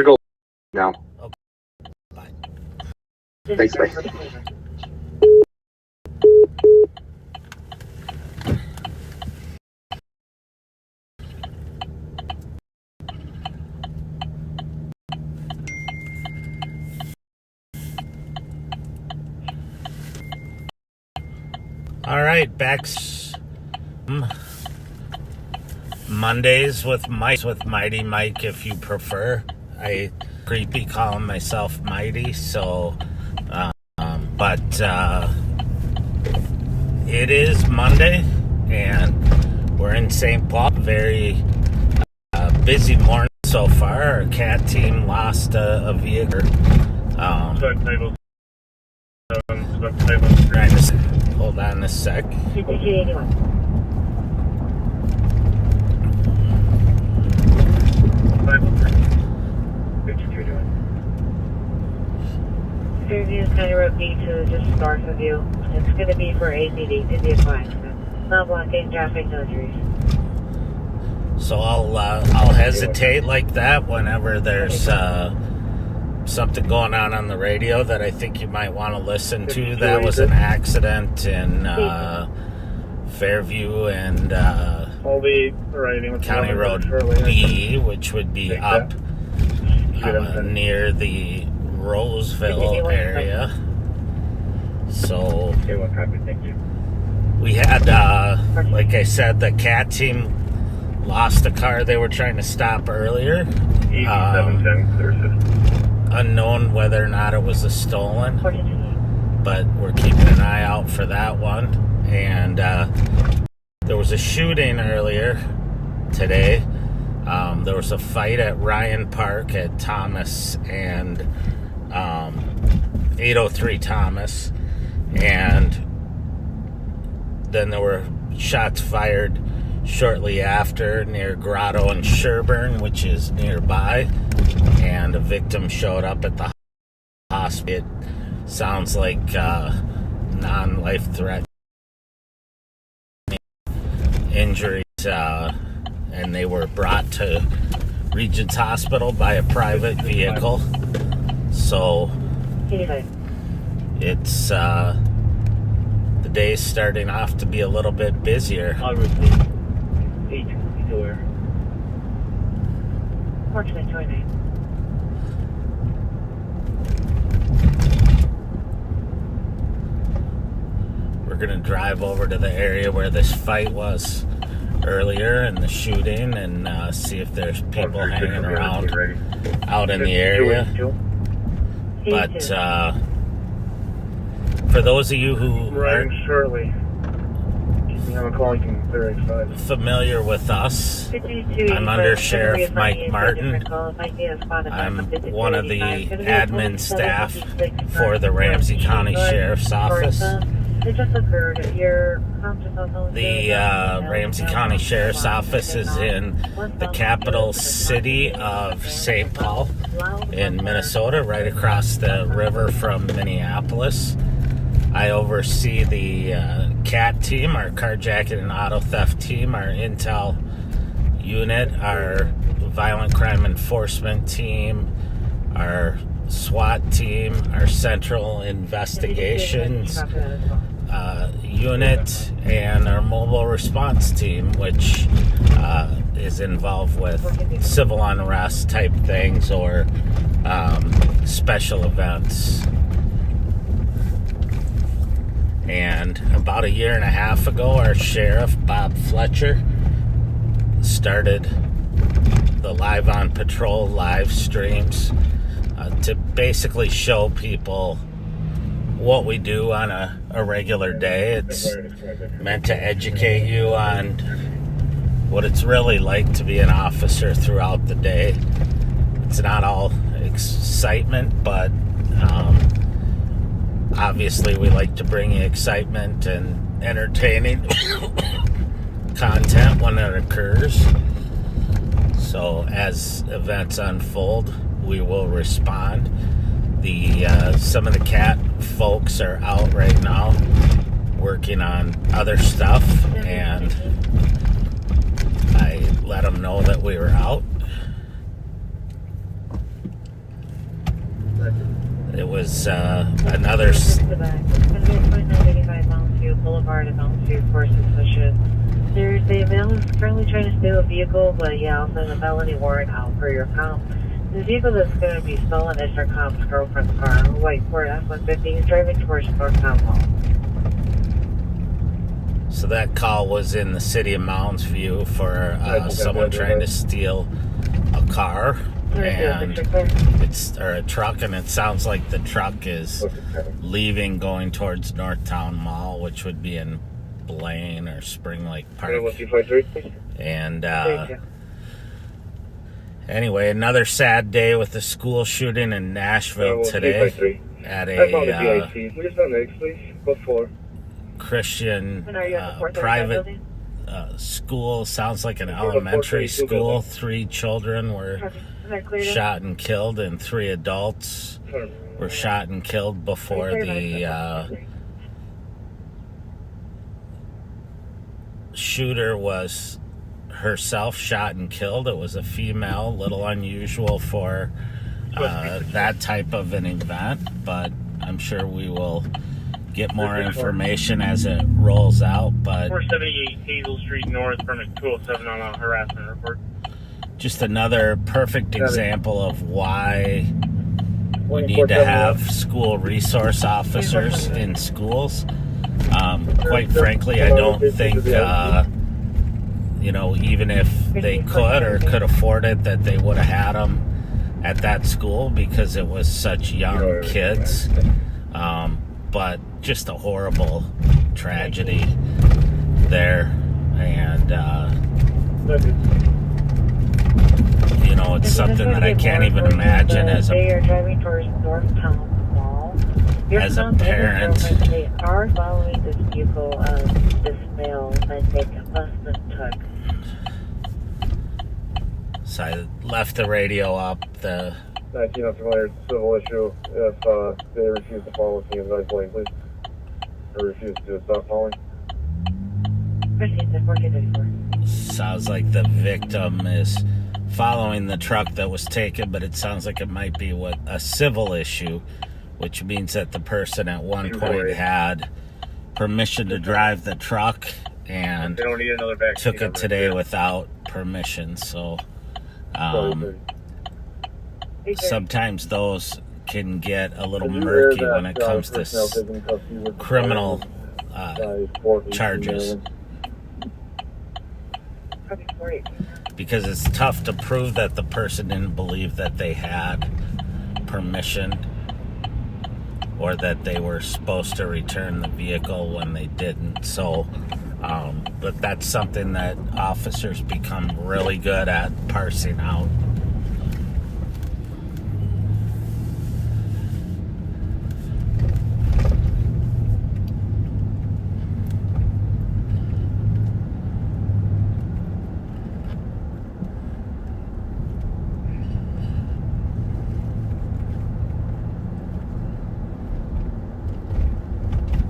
Go now. Okay. Bye. Thanks, bye. All right, back Mondays with Mighty Mike, if you prefer. I creepy calling myself Mighty, so but it is Monday and we're in St. Paul. Very busy morning so far. Our cat team lost a vehicle. Hold on a sec. Interview County Road B to just start with you. It's going to be for APD to be advised. Not blocking traffic, no injuries. So I'll hesitate like that whenever there's something going on the radio that I think you might want to listen to. That was an accident in Fairview and County Road B, which would be up near the Roseville area. So we had, like I said, the cat team lost a car they were trying to stop earlier. Unknown whether or not it was a stolen, but we're keeping an eye out for that one. And there was a shooting earlier today. There was a fight at Ryan Park at Thomas and 803 Thomas, and then there were shots fired shortly after near Grotto and Sherburne, which is nearby, and a victim showed up at the hospital. It sounds like non-life-threatening injuries, and they were brought to Regents Hospital by a private vehicle. So it's the day's starting off to be a little bit busier. We're gonna drive over to the area where this fight was earlier and the shooting and see if there's people hanging around out in the area. But for those of you who aren't familiar with us, I'm Undersheriff Mike Martin. I'm one of the admin staff for the Ramsey County Sheriff's Office. The Ramsey County Sheriff's Office is in the capital city of St. Paul in Minnesota, right across the river from Minneapolis. I oversee the CAT team, our carjacking and auto theft team, our intel unit, our violent crime enforcement team, our SWAT team, our central investigations unit, and our mobile response team, which is involved with civil unrest type things or special events. And about a year and a half ago, our sheriff, Bob Fletcher, started the Live on Patrol live streams to basically show people what we do on a regular day. It's meant to educate you on what it's really like to be an officer throughout the day. It's not all excitement, but obviously we like to bring you excitement and entertaining content when it occurs. So as events unfold, we will respond. Some of the CAT folks are out right now working on other stuff, and I let them know that we were out. It was another. It's going to be 2985 Mountain View Boulevard and Mountain View for suspicion. There's a male who's currently trying to steal a vehicle, but I'll send a felony warrant out for your comp. The vehicle that's going to be stolen is your comp's girlfriend's car, a white Ford F-150. He's driving towards North Town Hall. So that call was in the city of Mounds View for someone trying to steal a car, and or a truck, and it sounds like the truck is leaving, going towards Northtown Mall, which would be in Blaine or Spring Lake Park. And anyway, another sad day with the school shooting in Nashville today at a Christian private school. Sounds like an elementary school. 3 children were shot and killed, and 3 adults were shot and killed before the shooter was herself shot and killed. It was a female, a little unusual for that type of an event, but I'm sure we will get more information as it rolls out. But 478 Hazel Street North, permit 207 on a harassment report. Just another perfect example of why we need to have school resource officers in schools. Quite frankly, I don't think, even if they could or could afford it, that they would have had them at that school, because it was such young kids. But just a horrible tragedy there. And, it's something that I can't even imagine as a parent. They are following this vehicle of this male and make less than took. So I left the radio up. The 19 unfamiliar civil issue. If they refuse to follow, can you advise Blaine, please? Or refuse to stop following? Sounds like the victim is following the truck that was taken, but it sounds like it might be a civil issue, which means that the person at one point had permission to drive the truck and took it today without permission. So sometimes those can get a little murky when it comes to criminal charges, because it's tough to prove that the person didn't believe that they had permission or that they were supposed to return the vehicle when they didn't. So but that's something that officers become really good at parsing out.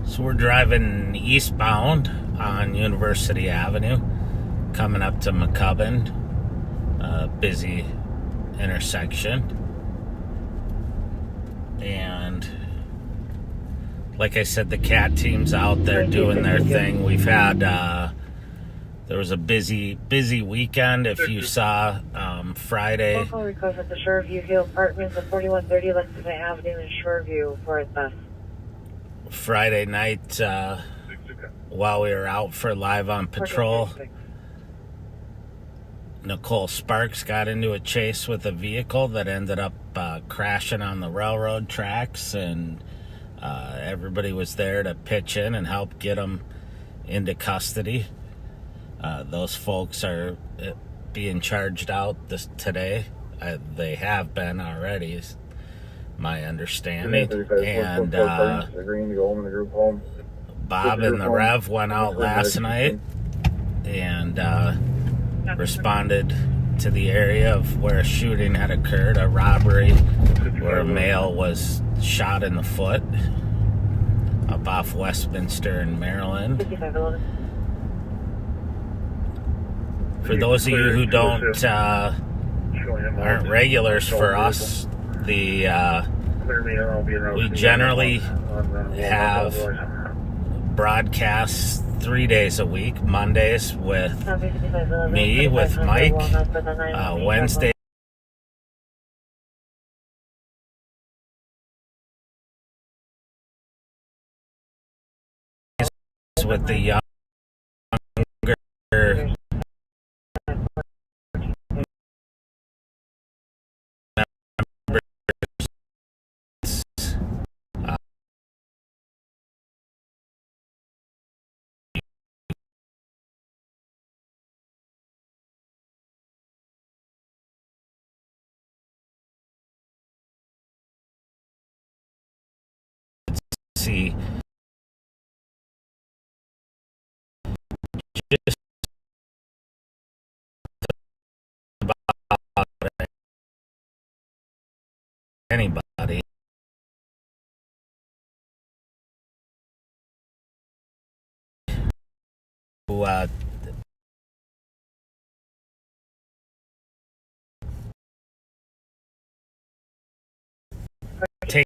So we're driving eastbound on University Avenue, coming up to McCubbin, a busy intersection. And like I said, the CAT team's out there doing their thing. We've had, there was a busy weekend. If you saw Friday. Local request at the Shoreview Hill Apartments at 4130 Lexington Avenue in Shoreview for its bus. Friday night, while we were out for Live on Patrol, Nicole Sparks got into a chase with a vehicle that ended up crashing on the railroad tracks, and everybody was there to pitch in and help get them into custody. Those folks are being charged out today. They have been already, is my understanding. And Bob and the Rev went out last night and responded to the area of where a shooting had occurred, a robbery where a male was shot in the foot up off Westminster in Maryland. For those of you who aren't regulars for us, the clear me and I'll be around. We generally have broadcasts 3 days a week. Mondays with me, with Mike. Wednesday with the younger see just about anybody. Who take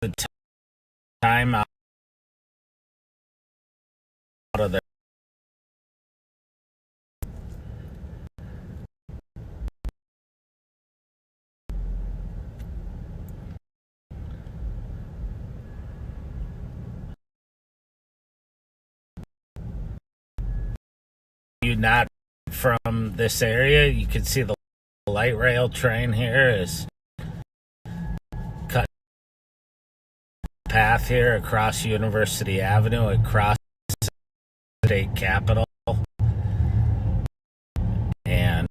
the time out of their you not from this area, you can see the light rail train here is cut path here across University Avenue, across the state capitol, and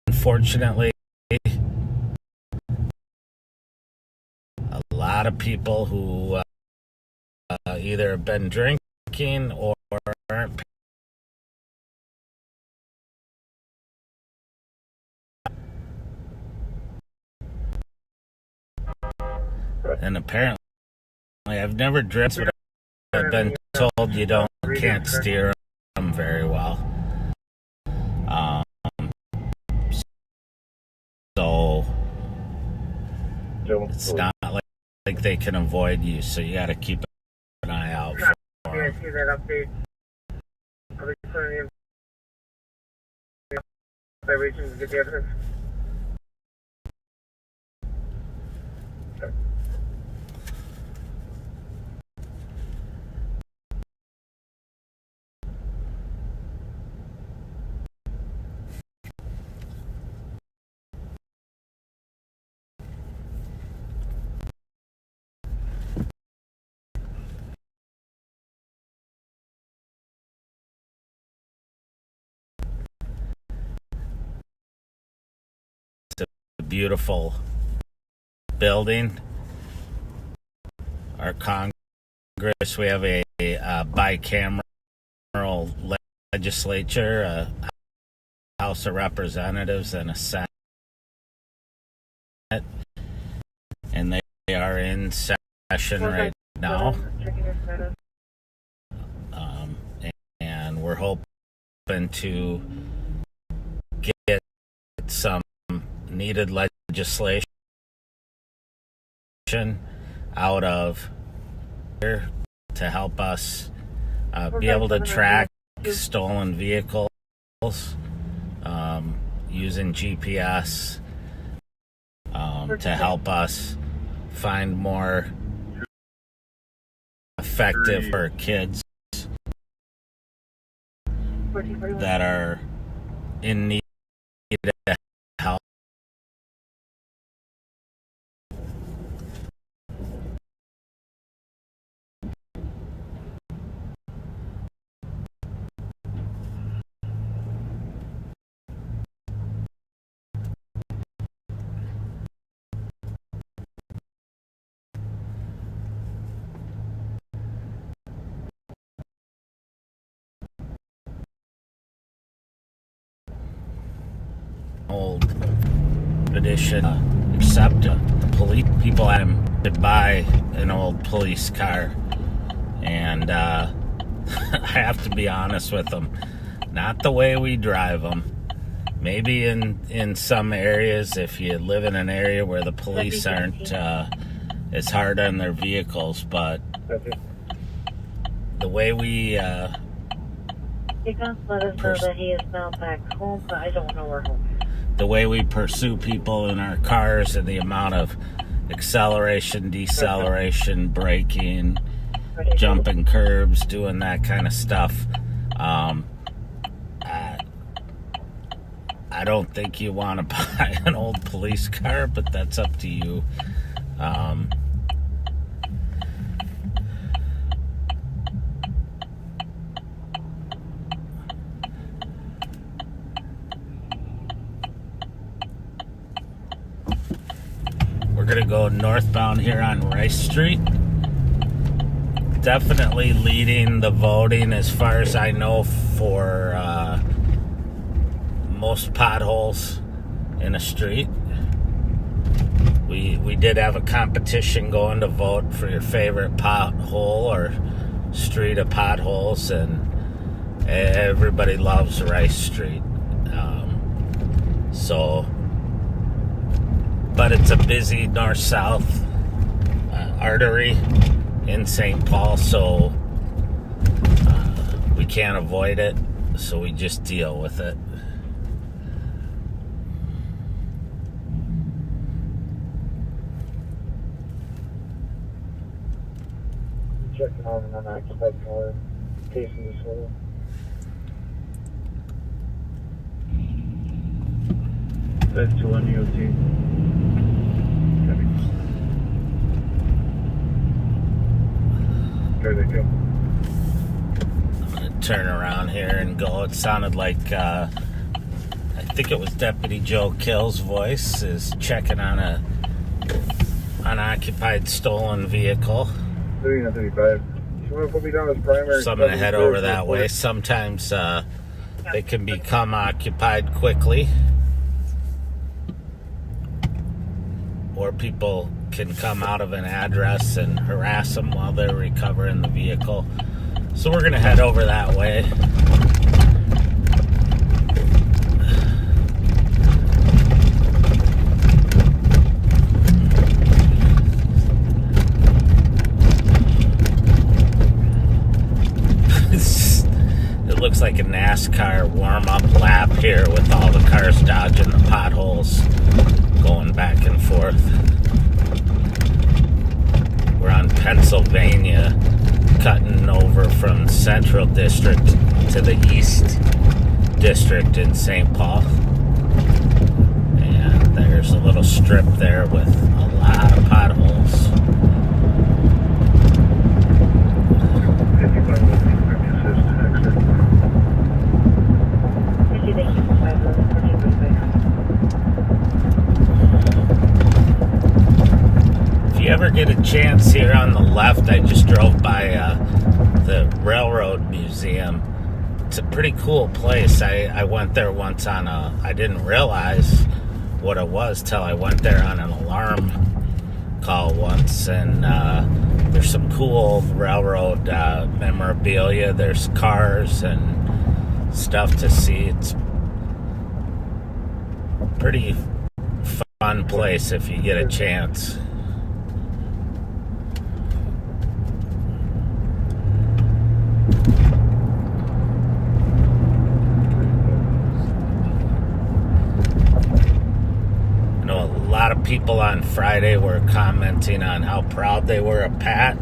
unfortunately a lot of people who either have been drinking or aren't and apparently I've never driven, but I've been told you can't steer them very well. So it's not like they can avoid you, so you got to keep an eye out for Yeah, see that update. I'll be putting in violations to get the evidence. beautiful building. Our Congress, we have a bicameral legislature, a House of Representatives and a Senate, and they are in session right now. And we're hoping to get some needed legislation out of here to help us be able to track stolen vehicles using GPS to help us find more effective for kids that are in need of help. Old tradition, except police people had him to buy an old police car And I have to be honest with them, not the way we drive them. Maybe in some areas, if you live in an area where the police aren't as hard on their vehicles, but the way we He does let us know that he is now back home, but I don't know where home is. the way we pursue people in our cars and the amount of acceleration, deceleration, braking, jumping curbs, doing that kind of stuff. I don't think you want to buy an old police car, but that's up to you. We're going to go northbound here on Rice Street. Definitely leading the voting as far as I know for most potholes in a street. We did have a competition going to vote for your favorite pothole or street of potholes, and everybody loves Rice Street. But it's a busy north-south artery in St. Paul, so we can't avoid it, so we just deal with it. Checking on an unoccupied car, case of disorder. That's 2 on EOT. There they go. I'm going to turn around here and go. It sounded like, I think it was Deputy Joe Kill's voice is checking on a unoccupied stolen vehicle. 3935. You want to put me down as primary? So I'm going to head over that way. Sometimes they can become occupied quickly, or people can come out of an address and harass them while they're recovering the vehicle. So we're going to head over that way. It looks like a NASCAR warm-up lap here with all the cars dodging the potholes, going back and forth. We're on Pennsylvania, cutting over from Central District to the East District in St. Paul. And there's a little strip there with a lot of potholes. If you ever get a chance here on the left, I just drove by the Railroad Museum. It's a pretty cool place. I went there once on I didn't realize what it was till I went there on an alarm call once, and there's some cool railroad memorabilia. There's cars and stuff to see. It's a pretty fun place if you get a chance. A lot of people on Friday were commenting on how proud they were of Pat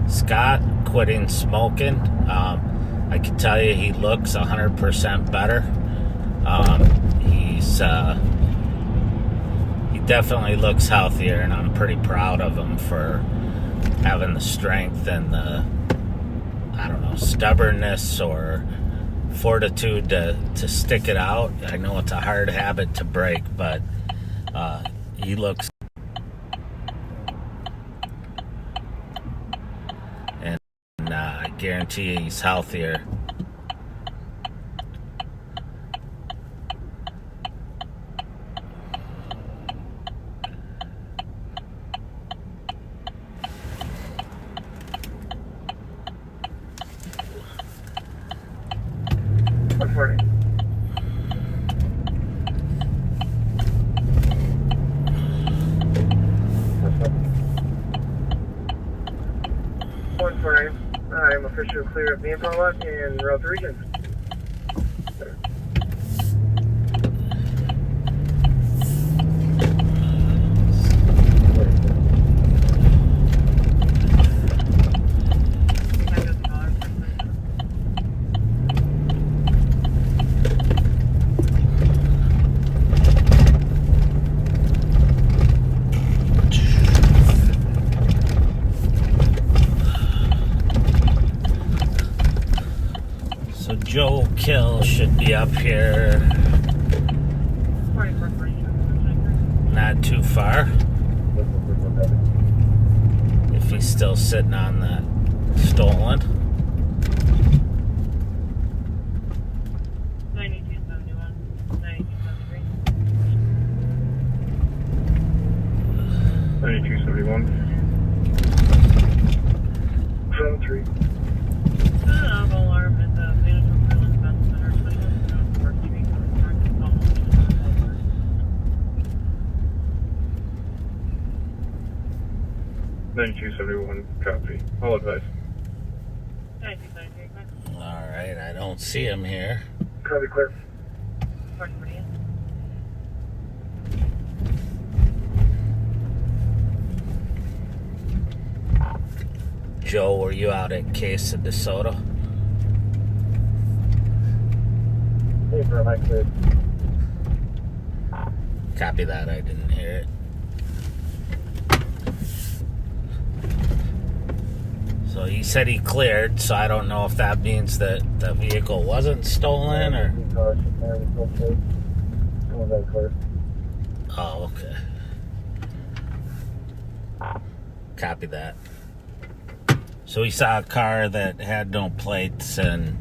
Scott quitting smoking. I can tell you he looks 100% better. He definitely looks healthier, and I'm pretty proud of him for having the strength and the, I don't know, stubbornness or fortitude to stick it out. I know it's a hard habit to break, but he looks, and I guarantee you he's healthier. 1-4. I'm officially clear of the impound lot and route to Regents. Joe Kill should be up here not too far. If he's still sitting on that stolen. 9271, 9273. 9271. From 3. Alarm at the Management Island Event Center, 4th Street, North Arkansas. 9271, copy. All advice. 9273, Alright, I don't see him here. Copy, clear. Joe, were you out at Case of DeSoto? Hey, bro, I cleared. Copy that, I didn't hear it. So he said he cleared, so I don't know if that means that the vehicle wasn't stolen or... Oh, okay. Copy that. So he saw a car that had no plates and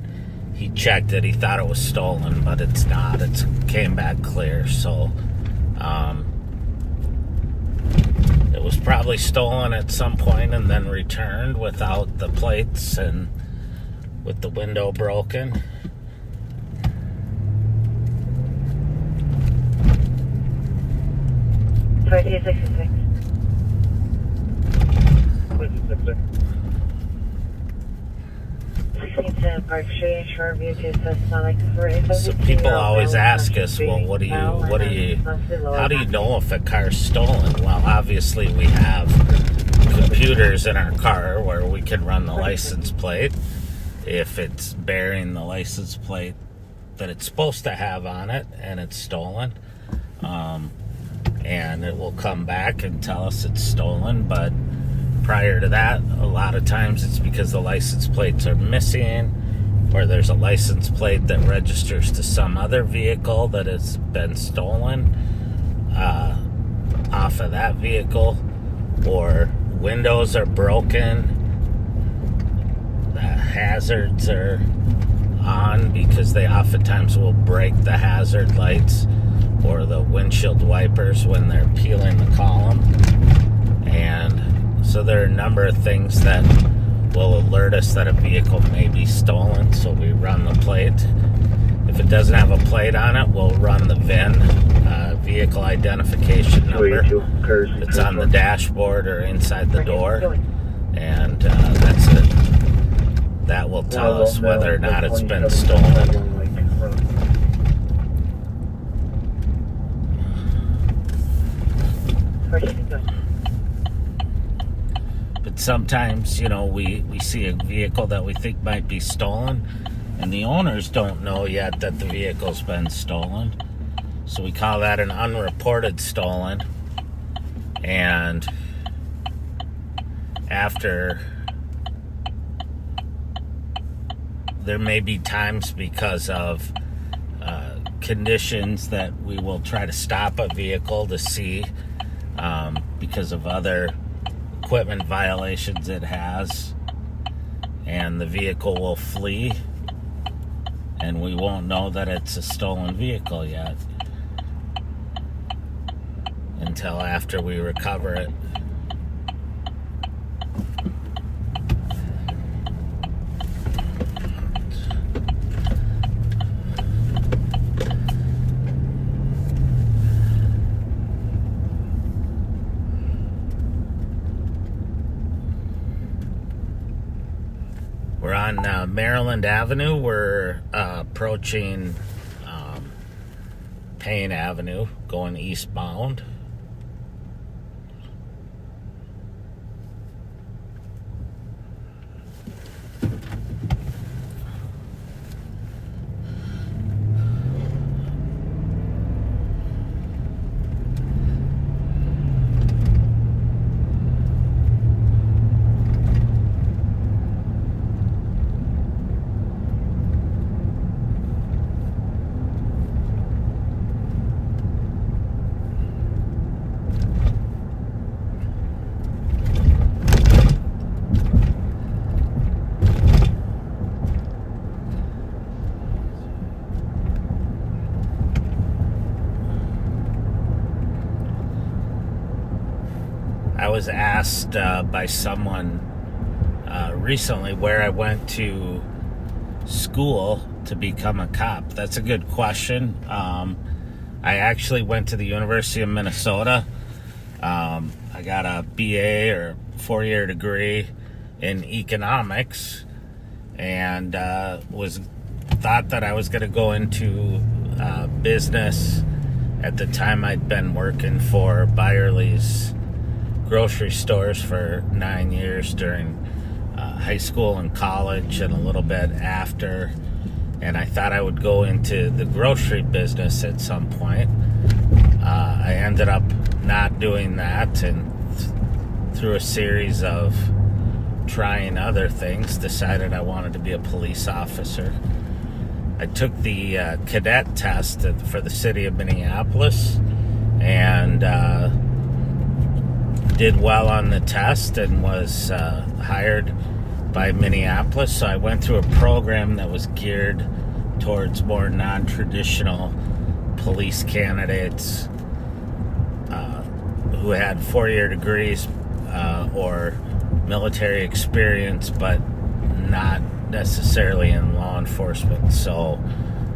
he checked it. He thought it was stolen, but it's not. It came back clear. So it was probably stolen at some point and then returned without the plates and with the window broken. Sorry, 66. So people always ask us, well, how do you know if a car's stolen? Well, obviously we have computers in our car where we can run the license plate. If it's bearing the license plate that it's supposed to have on it and it's stolen, and it will come back and tell us it's stolen. But prior to that, a lot of times it's because the license plates are missing, or there's a license plate that registers to some other vehicle that has been stolen off of that vehicle, or windows are broken, the hazards are on because they oftentimes will break the hazard lights or the windshield wipers when they're peeling the column. And so there are a number of things that will alert us that a vehicle may be stolen, so we run the plate. If it doesn't have a plate on it, we'll run the VIN, vehicle identification number. It's on the dashboard or inside the door, and that's it. That will tell us whether or not it's been stolen. But sometimes, we see a vehicle that we think might be stolen, and the owners don't know yet that the vehicle's been stolen. So we call that an unreported stolen. And after, there may be times because of conditions that we will try to stop a vehicle to see because of other equipment violations it has, and the vehicle will flee, and we won't know that it's a stolen vehicle yet until after we recover it. We're on Maryland Avenue. We're approaching Payne Avenue, going eastbound. I was asked by someone recently where I went to school to become a cop. That's a good question. I actually went to the University of Minnesota. I got a BA or 4-year degree in economics, and thought that I was going to go into business. At the time, I'd been working for Byerly's grocery stores for 9 years during high school and college and a little bit after, and I thought I would go into the grocery business at some point. I ended up not doing that, and through a series of trying other things, decided I wanted to be a police officer. I took the cadet test for the city of Minneapolis, and did well on the test and was hired by Minneapolis. So I went through a program that was geared towards more non-traditional police candidates who had 4-year degrees or military experience, but not necessarily in law enforcement. So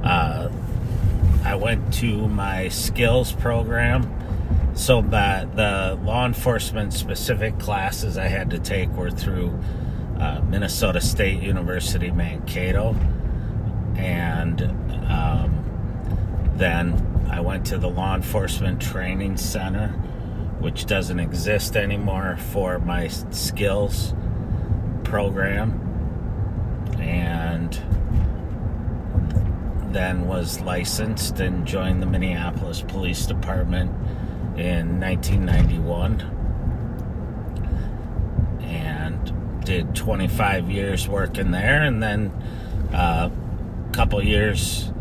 I went to my skills program. So that the law enforcement specific classes I had to take were through Minnesota State University, Mankato. And then I went to the Law Enforcement Training Center, which doesn't exist anymore, for my skills program. And then was licensed and joined the Minneapolis Police Department in 1991, and did 25 years working there, and then a couple years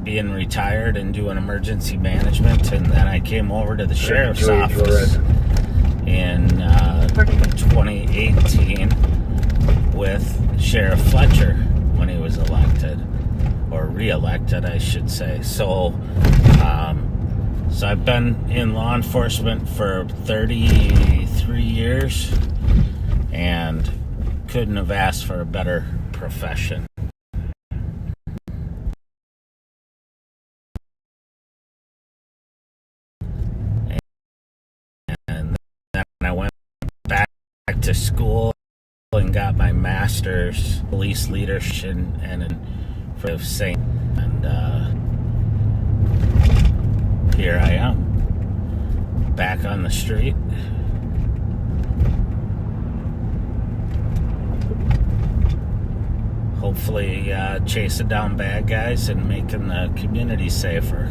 being retired and doing emergency management, and then I came over to the sheriff's office in 2018 with Sheriff Fletcher when he was elected, or re-elected, I should say. So I've been in law enforcement for 33 years and couldn't have asked for a better profession. And then I went back to school and got my master's police leadership and for St. And here I am, back on the street. Hopefully chasing down bad guys and making the community safer.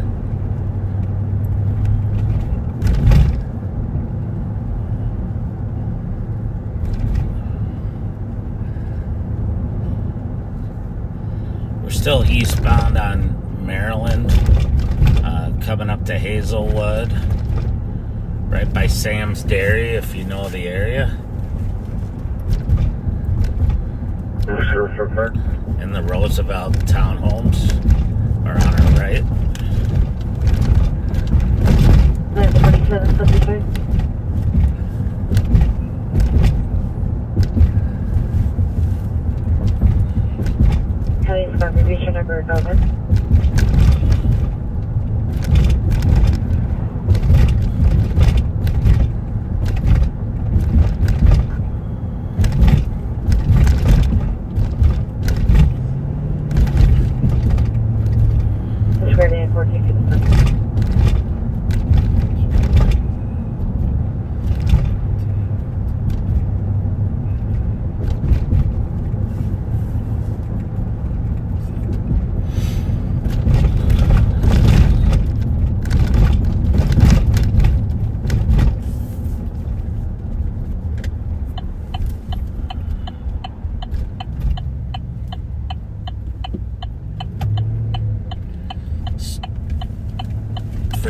We're still eastbound on Maryland, coming up to Hazelwood, right by Sam's Dairy, if you know the area. And the Roosevelt townhomes are on our right. 2775. County's contribution number, over.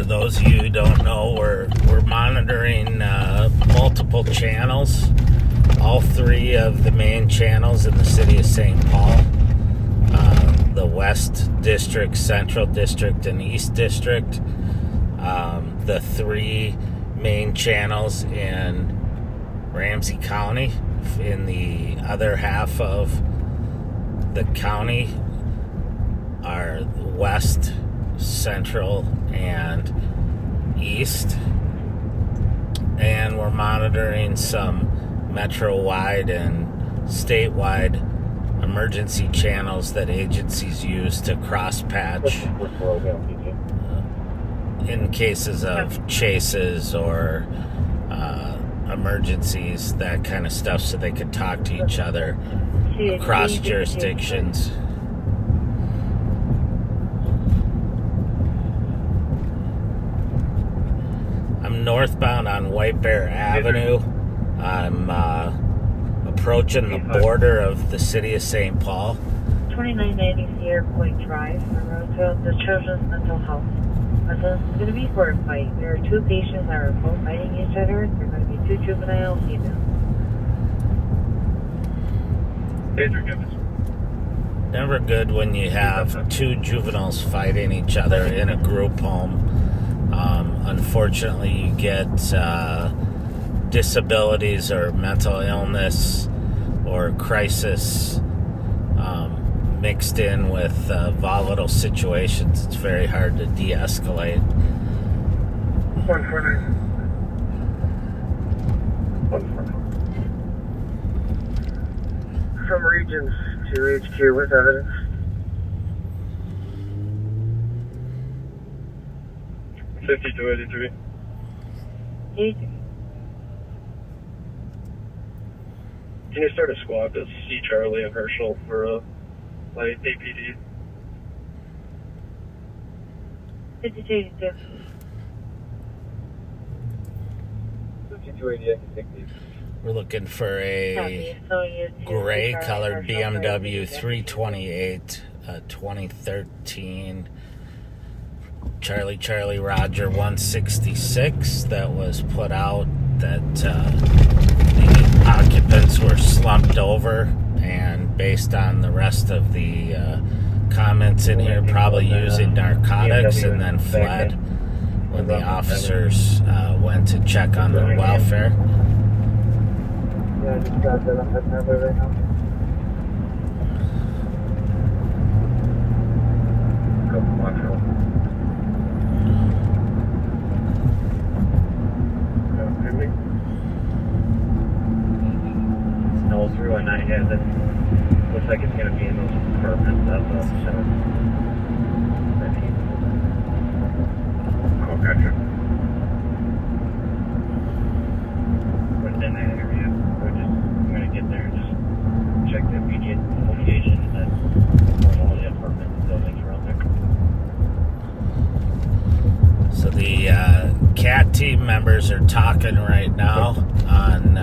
for those of you who don't know, we're monitoring multiple channels, all three of the main channels in the city of St. Paul, the West District, Central District, and East District, the three main channels in Ramsey County. In the other half of the county are West, Central, and East. And we're monitoring some metro-wide and statewide emergency channels that agencies use to cross-patch in cases of chases or emergencies, that kind of stuff, so they could talk to each other across jurisdictions. I'm northbound on White Bear Avenue. I'm approaching the border of the city of St. Paul. 2990 Sierra Point Drive, on road to the Children's Mental Health. It's going to be for a fight. There are two patients that are both fighting each other. There are going to be two juvenile females. Never good when you have two juveniles fighting each other in a group home. Unfortunately, you get disabilities or mental illness or crisis mixed in with volatile situations. It's very hard to de-escalate. 149. From Regions to HQ with evidence. $52 83. Can you start a squad to C Charlie and Herschel for light APD? 5282. 5288 and 60. We're looking for a gray colored BMW 328 2013 Charlie Roger 166 that was put out that the occupants were slumped over, and based on the rest of the comments in here, probably using narcotics, and then fled when the officers went to check on their welfare. Yeah, I just got that. I'm heading that way right now. Snow through on night, yeah, that looks like it's going to be in those apartments of the center. Oh, gotcha. Put it in that area. I'm going to get there and just check the immediate location and then all the apartments and buildings around there. So the CAT team members are talking right now on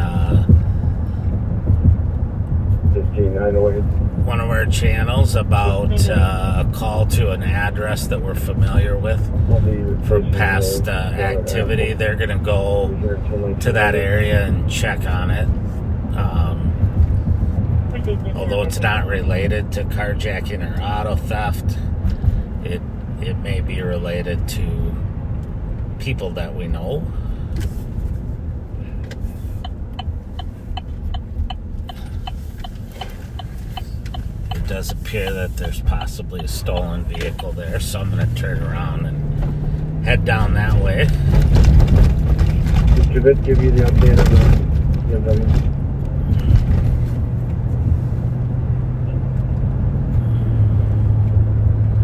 15908. one of our channels about a call to an address that we're familiar with for past activity. They're going to go to that area and check on it. Although it's not related to carjacking or auto theft, it may be related to people that we know. It does appear that there's possibly a stolen vehicle there, so I'm going to turn around and head down that way. Did Javit give you the update on the BMW?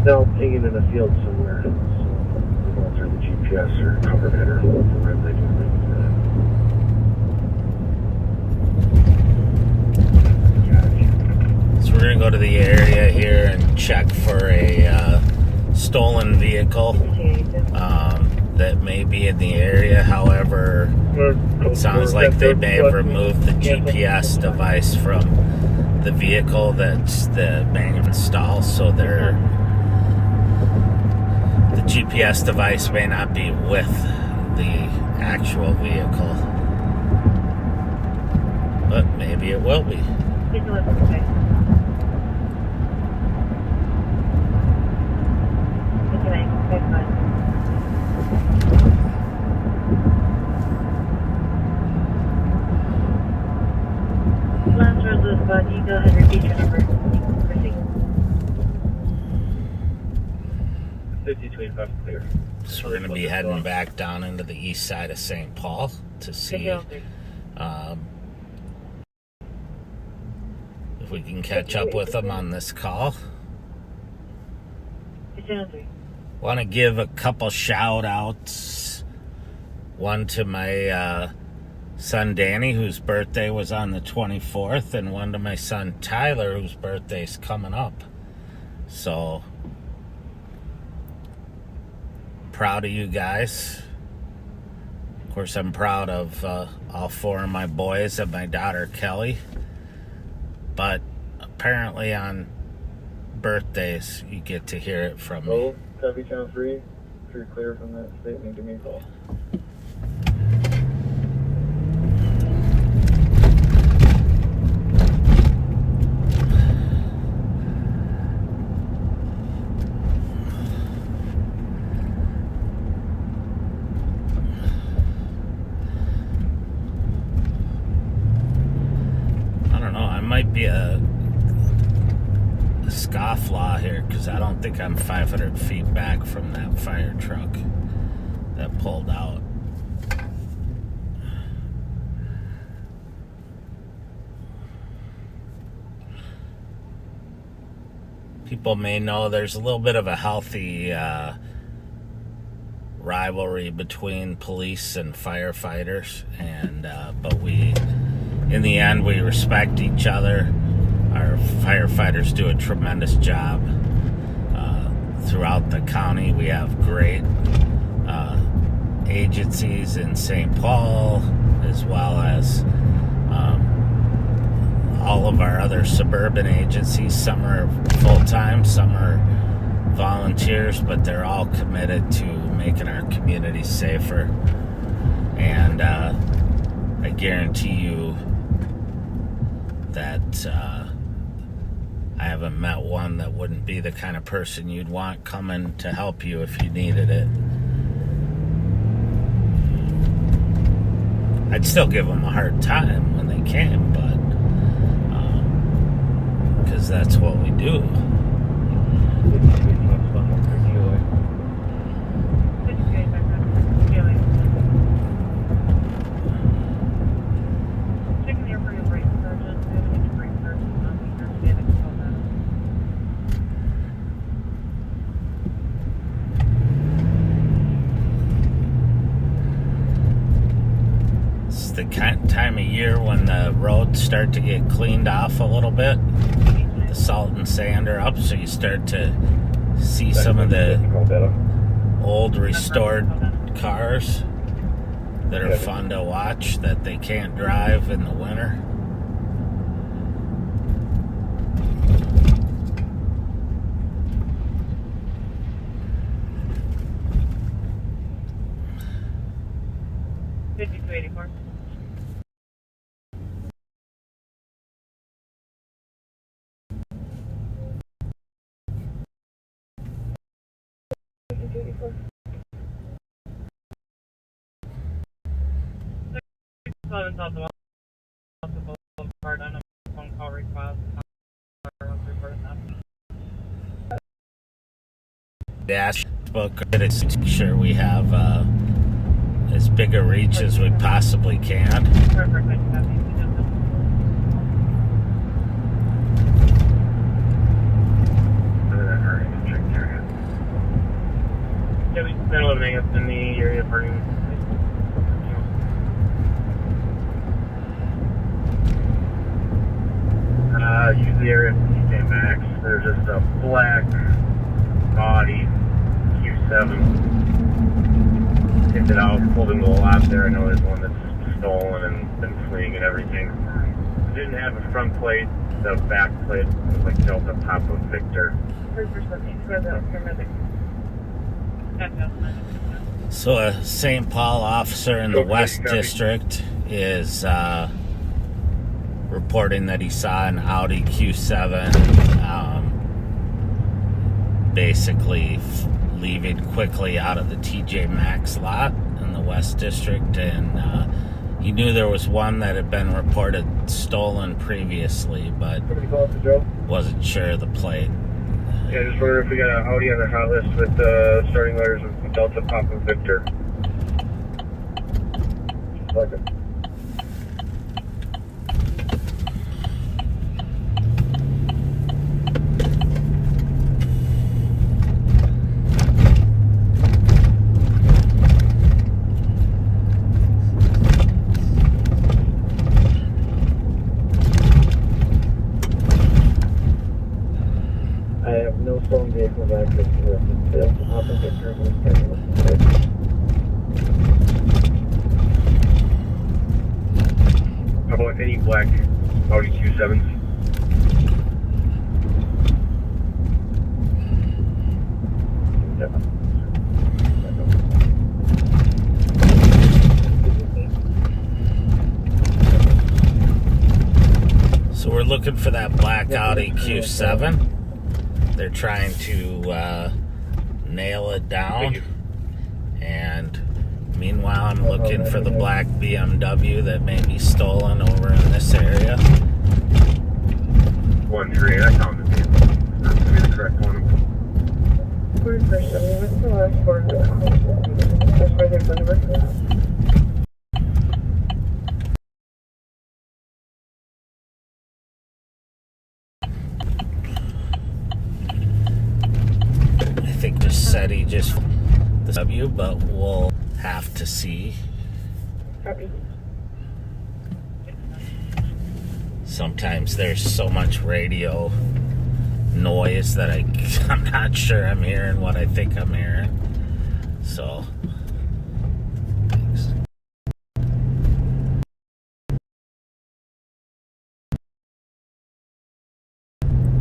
Now pinging in a field somewhere. So we're going through the GPS or cover header. Wherever they do things. So we're going to go to the area here and check for a stolen vehicle that may be in the area. However, it sounds like they may have removed the GPS device from the vehicle that's the main install, so the GPS device may not be with the actual vehicle, but maybe it will be. Last road was about you. Go ahead and repeat your number. Proceed. 5225 clear. So we're going to be heading back down into the east side of St. Paul to see if we can catch up with them on this call. Want to give a couple shout outs. One to my son Danny, whose birthday was on the 24th, and one to my son Tyler, whose birthday's coming up. So proud of you guys. Of course, I'm proud of all four of my boys and my daughter Kelly. But apparently on birthdays, you get to hear it from me. Oh, copy channel 3. If you're clear from that statement, give me a call. Might be a scofflaw here because I don't think I'm 500 feet back from that fire truck that pulled out. People may know there's a little bit of a healthy rivalry between police and firefighters, and but in the end, we respect each other. Our firefighters do a tremendous job throughout the county. We have great agencies in St. Paul, as well as all of our other suburban agencies. Some are full-time, some are volunteers, but they're all committed to making our communities safer. And I guarantee you that I haven't met one that wouldn't be the kind of person you'd want coming to help you if you needed it. I'd still give them a hard time when they came, but because that's what we do. The time of year when the roads start to get cleaned off a little bit. The salt and sand are up, so you start to see some of the old restored cars that are fun to watch that they can't drive in the winter. Dashbook, to sure we have as big a reach as we possibly can. Yeah, we've been living up in the area parking. Use the area for TJ Maxx. There's just a black body Q7. Picked it out, pulled into the lot there. I know there's one that's stolen and been fleeing and everything. It didn't have a front plate. The back plate was like Delta Papa Victor. So a St. Paul officer in the West District is reporting that he saw an Audi Q7 basically leaving quickly out of the TJ Maxx lot in the West District, and he knew there was one that had been reported stolen previously, but wasn't sure of the plate. Yeah, just wondering if we got an Audi on the hot list with starting letters of Delta Papa Victor. Okay. I have no stolen vehicles active to the Delta Papa Victor in this schedule. How about any black Audi Q7s? So we're looking for that black Audi Q7. They're trying to nail it down. And meanwhile, I'm looking for the black BMW that may be stolen over in this area. 1-3, I found the vehicle. That's going to be the correct one. What's the last four of the That's where they're going to work. I think just said he just the W, but we'll have to see. Copy. Sometimes there's so much radio noise that I'm not sure I'm hearing what I think I'm hearing. So, thanks.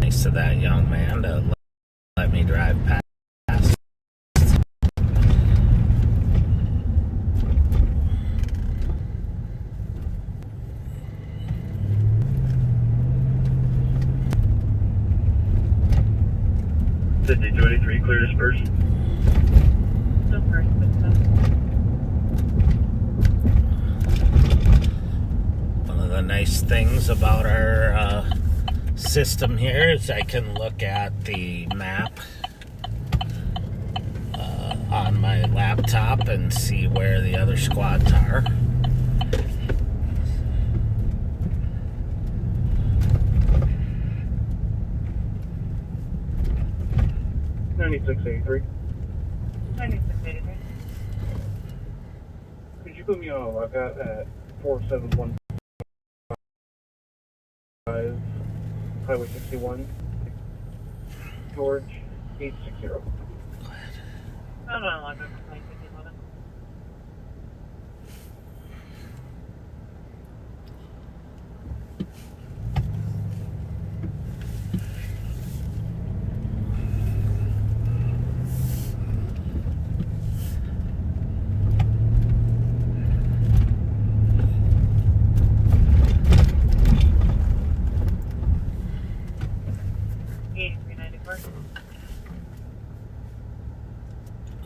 Nice to that young man to let me drive past. Did they do any 3 clear dispersion? Still first, but One of the nice things about our system here is I can look at the map on my laptop and see where the other squads are. $96.83. 96.83. Could you put me on lockout at 4715 Highway 61, George 860. I'm not logged up for 2011.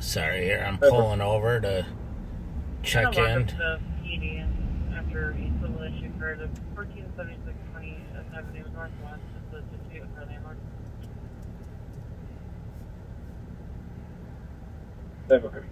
Sorry, here I'm pulling over to check in. The PD after a civil issue for the 1476 20th Avenue Northwest, just a dispute for landlord. Okay.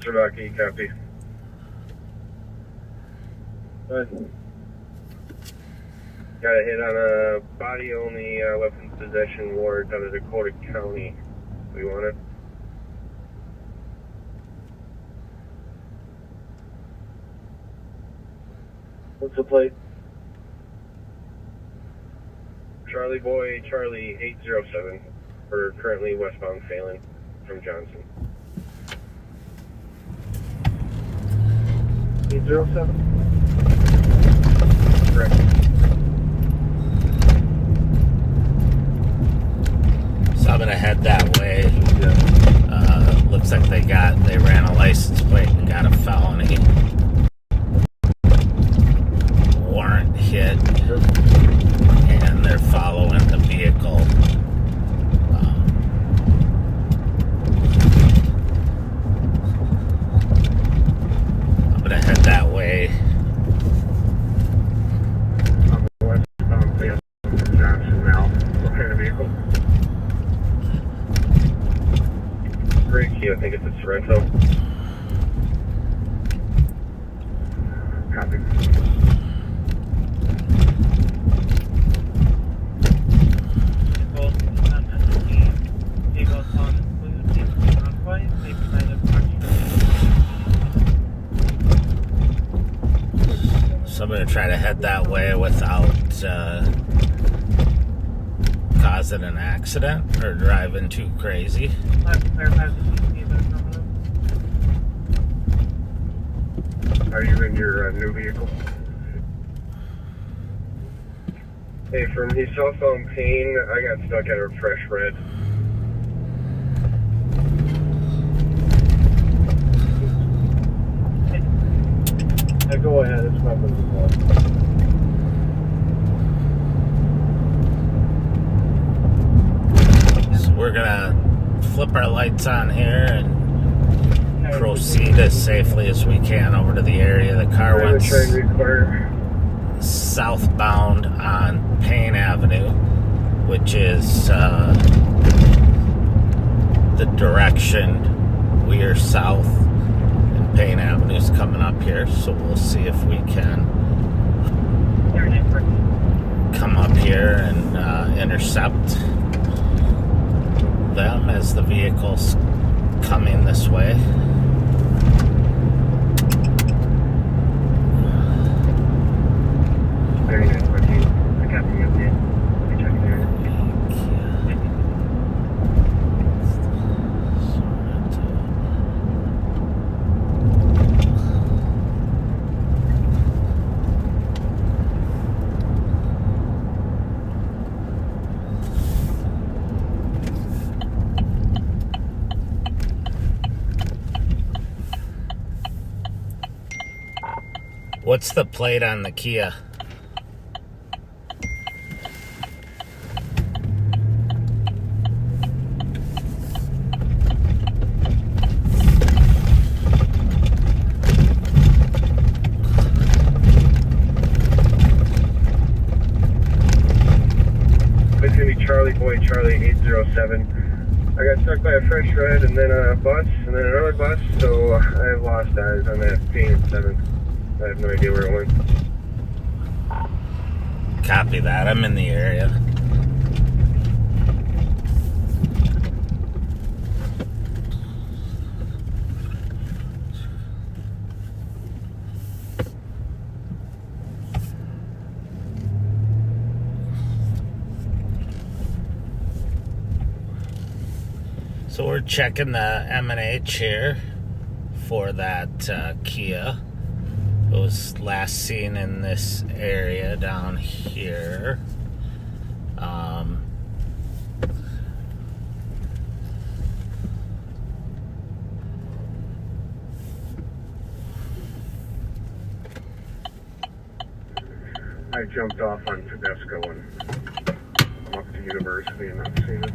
Sherlocky, copy. Good. Got a hit on a body-only weapons possession warrant out of Dakota County. We want it? What's the plate? Truck Charlie Boy, Charlie 807. We're currently westbound sailing from Johnson. 807? Correct. So I'm gonna head that way. Looks like they ran a license plate and got a felony warrant hit, and they're following the vehicle. I'm gonna head that way. On the westbound sailing from Johnson now. What kind of vehicle? Great key, I think it's a Sorrento. Copy. So I'm going to try to head that way without causing an accident or driving too crazy. Are you in your new vehicle? Hey, from his cell phone Payne, I got stuck at a fresh red. Hey, go ahead, it's weapons involved. So we're gonna flip our lights on here and proceed as safely as we can over to the area. The car went southbound on Payne Avenue, which is the direction we are south, and Payne Avenue is coming up here. So we'll see if we can come up here and intercept them as the vehicle's coming this way. Very nice, Martin. I got the update. Let me check the area. What's the plate on the Kia? It's gonna be Charlie Boy, Charlie 807. I got stuck by a fresh red and then a bus and then another bus, so I have lost eyes on that Payne 7. I have no idea where it went. Copy that. I'm in the area. So we're checking the M&H here for that Kia. It was last seen in this area down here. I jumped off on Tedesco and I'm up to University and not seen it.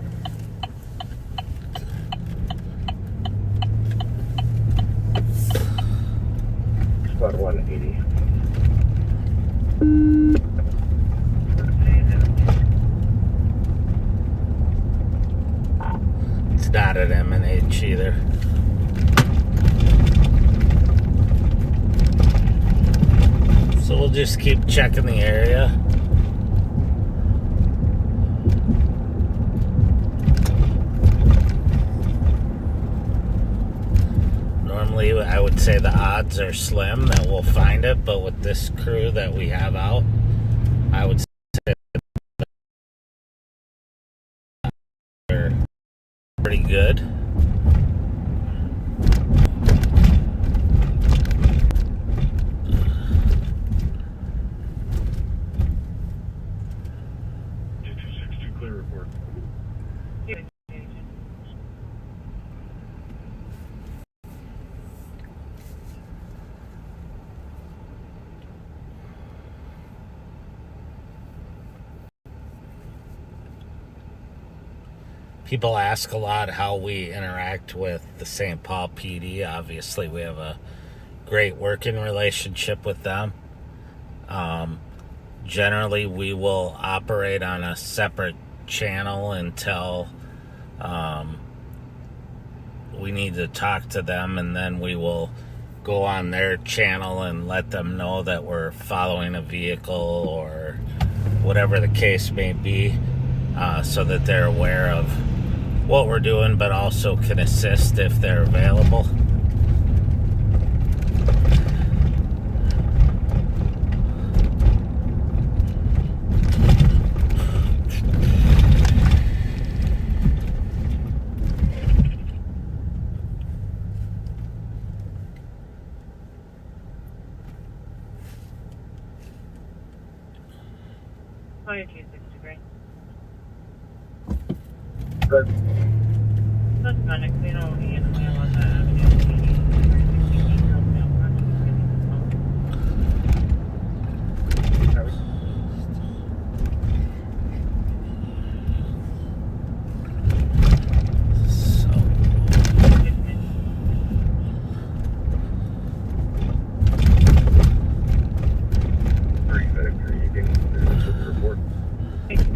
It's about 180. It's not at M&H either. So we'll just keep checking the area. Normally, I would say the odds are slim that we'll find it, but with this crew that we have out, I would pretty good. Clear report. People ask a lot how we interact with the St. Paul PD. Obviously, we have a great working relationship with them. Generally, we will operate on a separate channel until we need to talk to them, and then we will go on their channel and let them know that we're following a vehicle or whatever the case may be, so that they're aware of what we're doing, but also can assist if they're available. Good. That's medic. We don't need to mail on that avenue.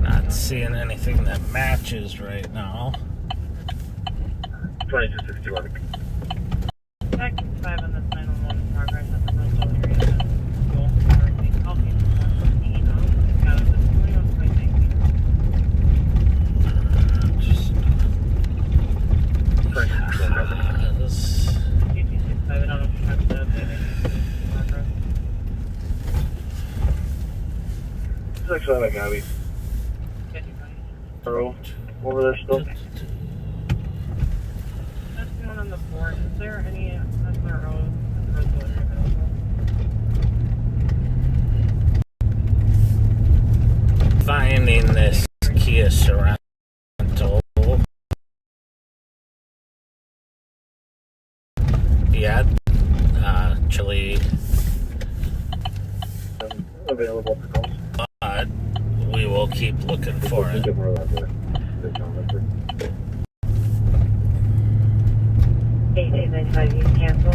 Not seeing anything that matches right now. 2261. Back 5 on this 911 in progress at the Roseville area. Go currently coffee for 115 out of the 21.19. Just 2265, I don't know if you have to update it. Progress. 6 I got me. 55. Earl, over there still. That's the one on the board. Is there any SRO in the Roseville area available? finding this Kia Sorento. Yeah, actually, Available for calls. but we will keep looking for it. 1895, you can cancel.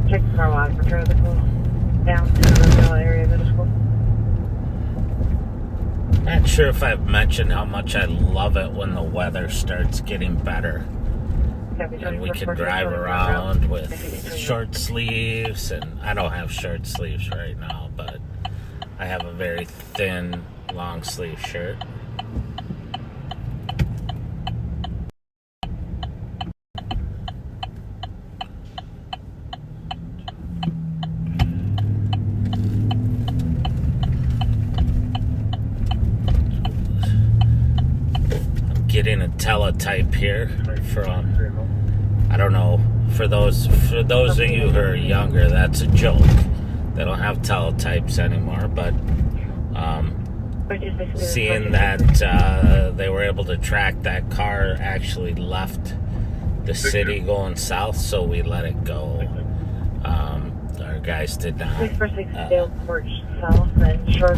Check the car log for traffical. Down to the Roseville area middle school. Not sure if I've mentioned how much I love it when the weather starts getting better. And we can drive around with short sleeves, and I don't have short sleeves right now, but I have a very thin long sleeve shirt. I'm getting a teletype here from, I don't know, for those of you who are younger, that's a joke. They don't have teletypes anymore, but seeing that they were able to track that car actually left the city going south, so we let it go. Our guys did not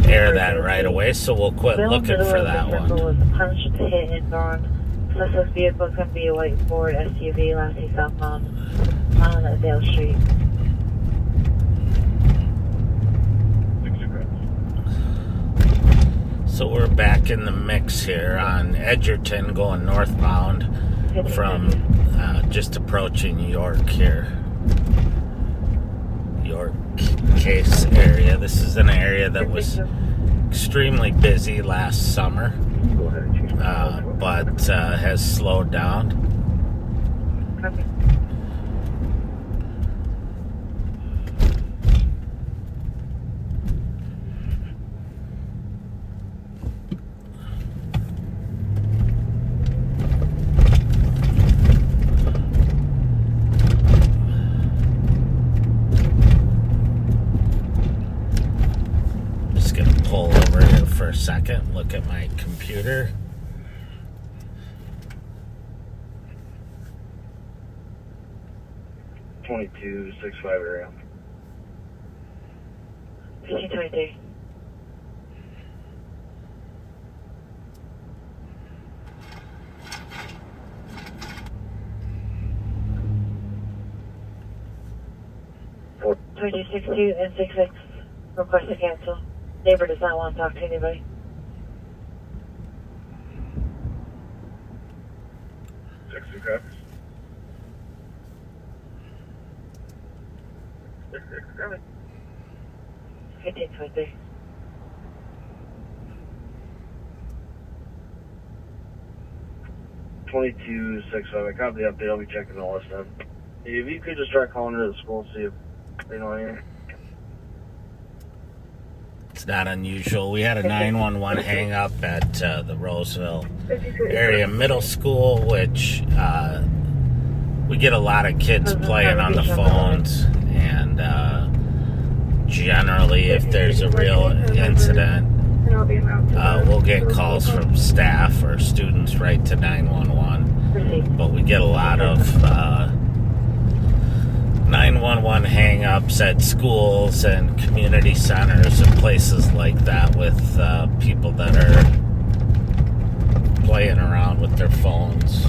air that right away, so we'll quit looking for that one. Punched, hit, and gone. Suspect vehicle is going to be a white Ford SUV, lasting southbound on Dale Street. So we're back in the mix here on Edgerton, going northbound from just approaching York here. York Case area. This is an area that was extremely busy last summer, but has slowed down. Okay. for a second, look at my computer. .2265 area. 1523. Four. 2262 and 66. Request to cancel. Neighbor does not want to talk to anybody. Check two copies. 1523. .2265. I copy the update. I'll be checking all this then. If you could just try calling into the school, see if they know anything. It's not unusual. We had a 911 hang up at the Roseville area middle school, which we get a lot of kids playing on the phones, and generally if there's a real incident, we'll get calls from staff or students right to 911. But we get a lot of 911 hang-ups at schools and community centers and places like that with people that are playing around with their phones.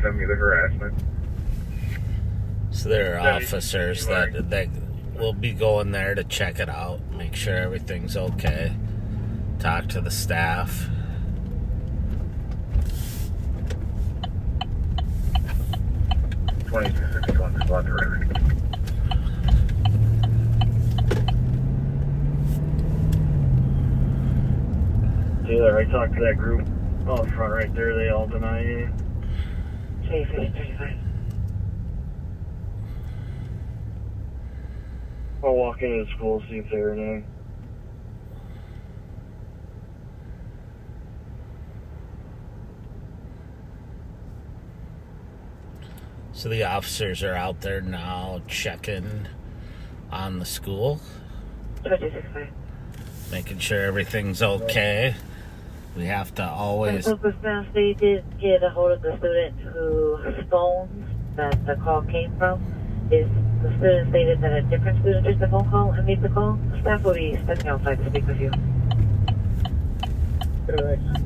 Send me the harassment. So there are officers that will be going there to check it out, make sure everything's okay, talk to the staff. Taylor, I talked to that group out front right there. They all deny you. 1525. I'll walk into the school, see if they're in. So the officers are out there now checking on the school, 2265. making sure everything's okay. We have to always... They did get a hold of the student whose phone that the call came from. The student stated that a different student took the phone call and made the call. Staff will be stepping outside to speak with you.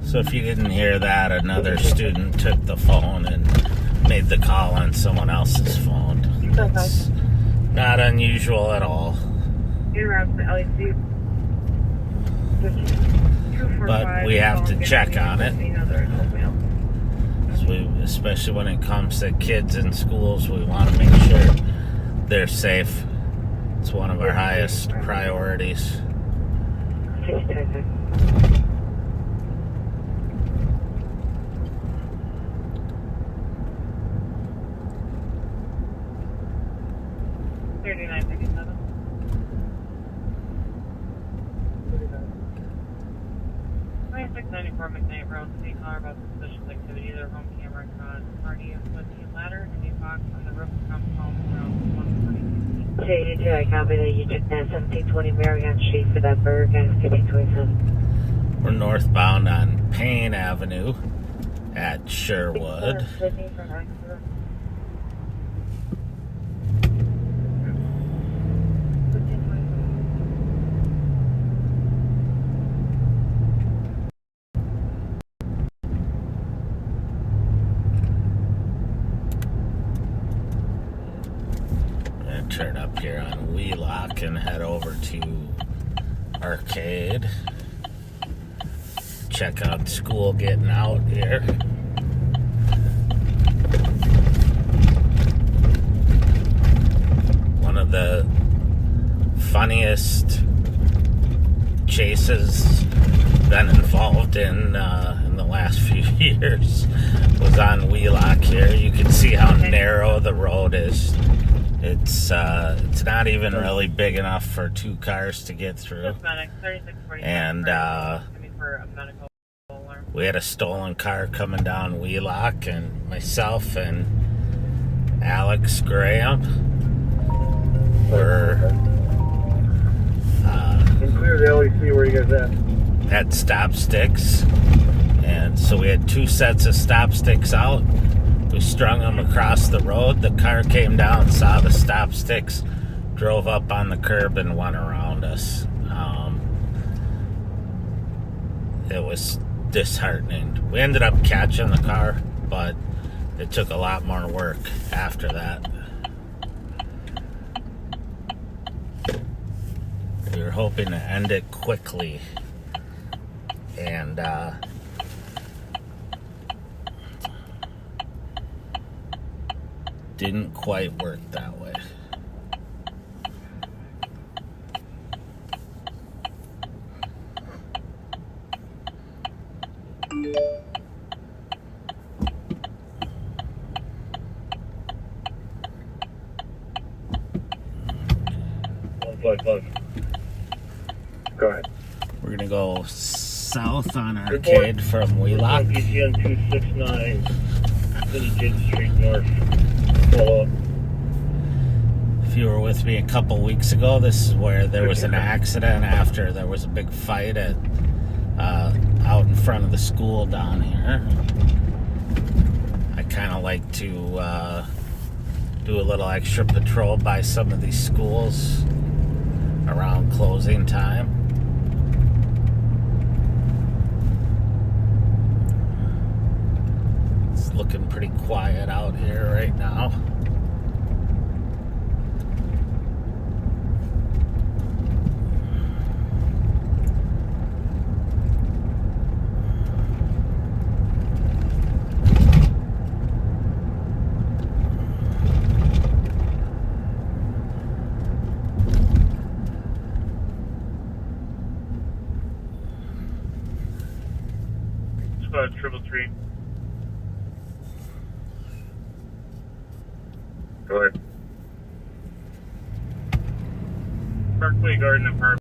So if you didn't hear that, another student took the phone and made the call on someone else's phone. It's not unusual at all. But we have to check on it. Especially when it comes to kids in schools, we want to make sure they're safe. It's one of our highest priorities. McKnight Road, City Car about suspicious activity. Their home camera caught party of the ladder and a box on the roof from home around 1:20. JD2, I copy that you took that 1720 Marion Street for that bird guy 1527. We're northbound on Payne Avenue at Sherwood. Turn up here on Wheelock and head over to Arcade. Check out school getting out here. One of the funniest chases been involved in the last few years was on Wheelock here. You can see how narrow the road is It's not even really big enough for 2 cars to get through. And we had a stolen car coming down Wheelock, and myself and Alex Graham were clear the LEC. Where you guys at stop sticks. And so we had 2 sets of stop sticks out. We strung them across the road. The car came down, saw the stop sticks, drove up on the curb and went around us. It was disheartening. We ended up catching the car, but it took a lot more work after that. We were hoping to end it quickly, and didn't quite work that way. Plug. Go ahead. We're gonna go south on Arcade from Wheelock. PCN 269, 58th Street North. Follow up. If you were with me a couple weeks ago, this is where there was an accident after there was a big fight at out in front of the school down here. I kind of like to do a little extra patrol by some of these schools around closing time. It's looking pretty quiet out here right now. Squad 333. Go ahead. Parkway Garden Apartment.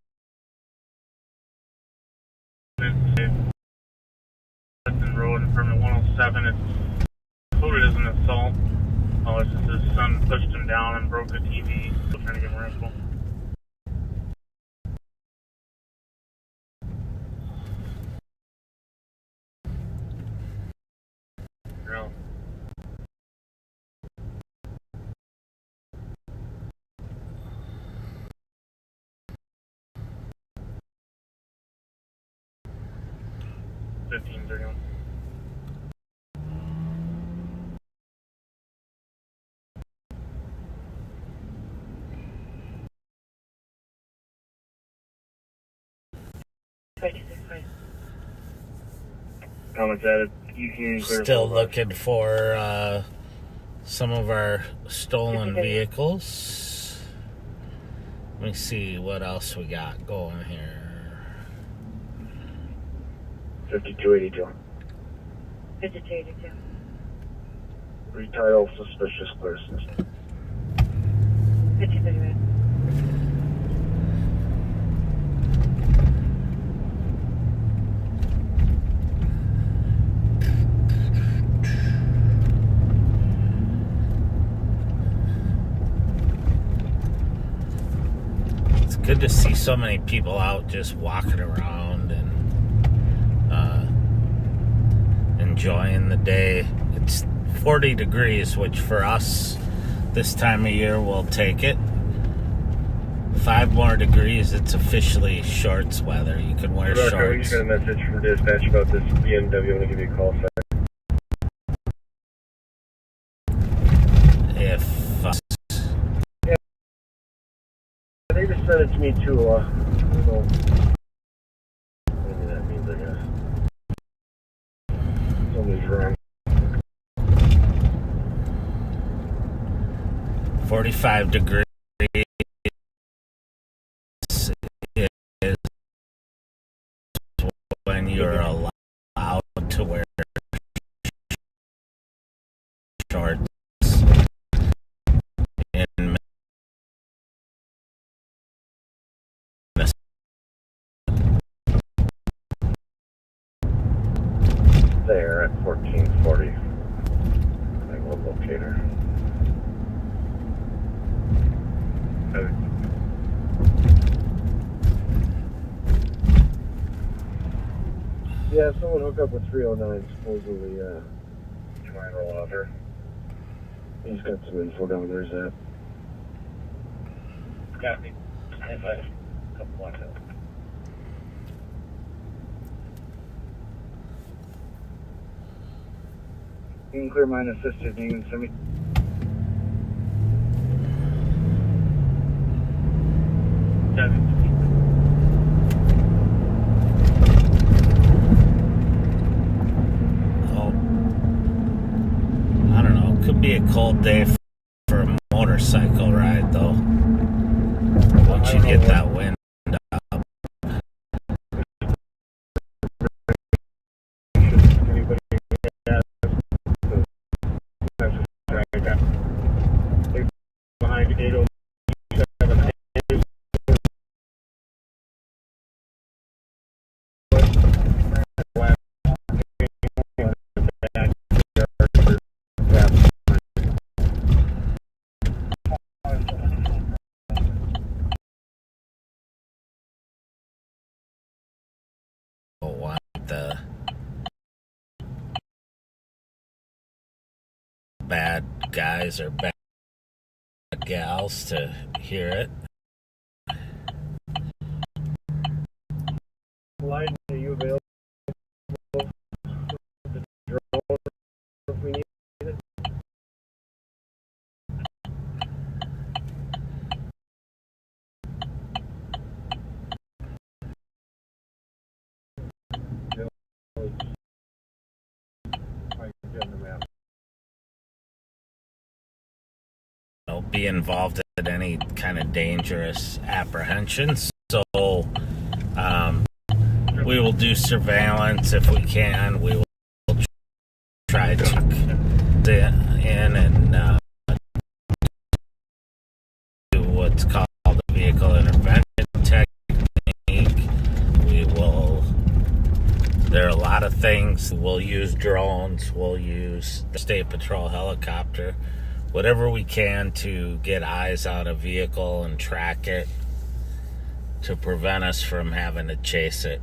Hudson Road, Apartment 107. It's coded as an assault. Oh, it's just his son pushed him down and broke the TV. Still trying to get more info. Real. $15.31. Comments added. You can clear Still full looking for some of our stolen vehicles. Let me see what else we got going here. 5282. 5282. Retitle suspicious persons. 5238. Good to see so many people out just walking around and enjoying the day. It's 40 degrees, which for us this time of year will take it. 5 more degrees, it's officially shorts weather. You can wear We shorts. just got a message from dispatch about this BMW. I'm going to give you a call. If They just sent it to me too. I don't know. Maybe that means, I guess. Somebody's wrong. 45 degrees is when you're allowed to wear shorts in Yeah, someone hook up with 309, supposedly, try and roll off her. He's got some info down there, Zach. Copy. Stand by. Couple blocks out. You can clear mine assisted, you can send me. Oh, I don't know. Could be a cold day for a motorcycle ride, though. Once you get that wind up. Anybody has behind 807. Want the bad guys or bad gals to hear it. Line, are you available for the drone if we need it? Be involved in any kind of dangerous apprehensions. So we will do surveillance if we can. We will try to check in and do what's called the vehicle intervention technique. We will. There are a lot of things. We'll use drones. We'll use the state patrol helicopter. Whatever we can to get eyes on a vehicle and track it to prevent us from having to chase it.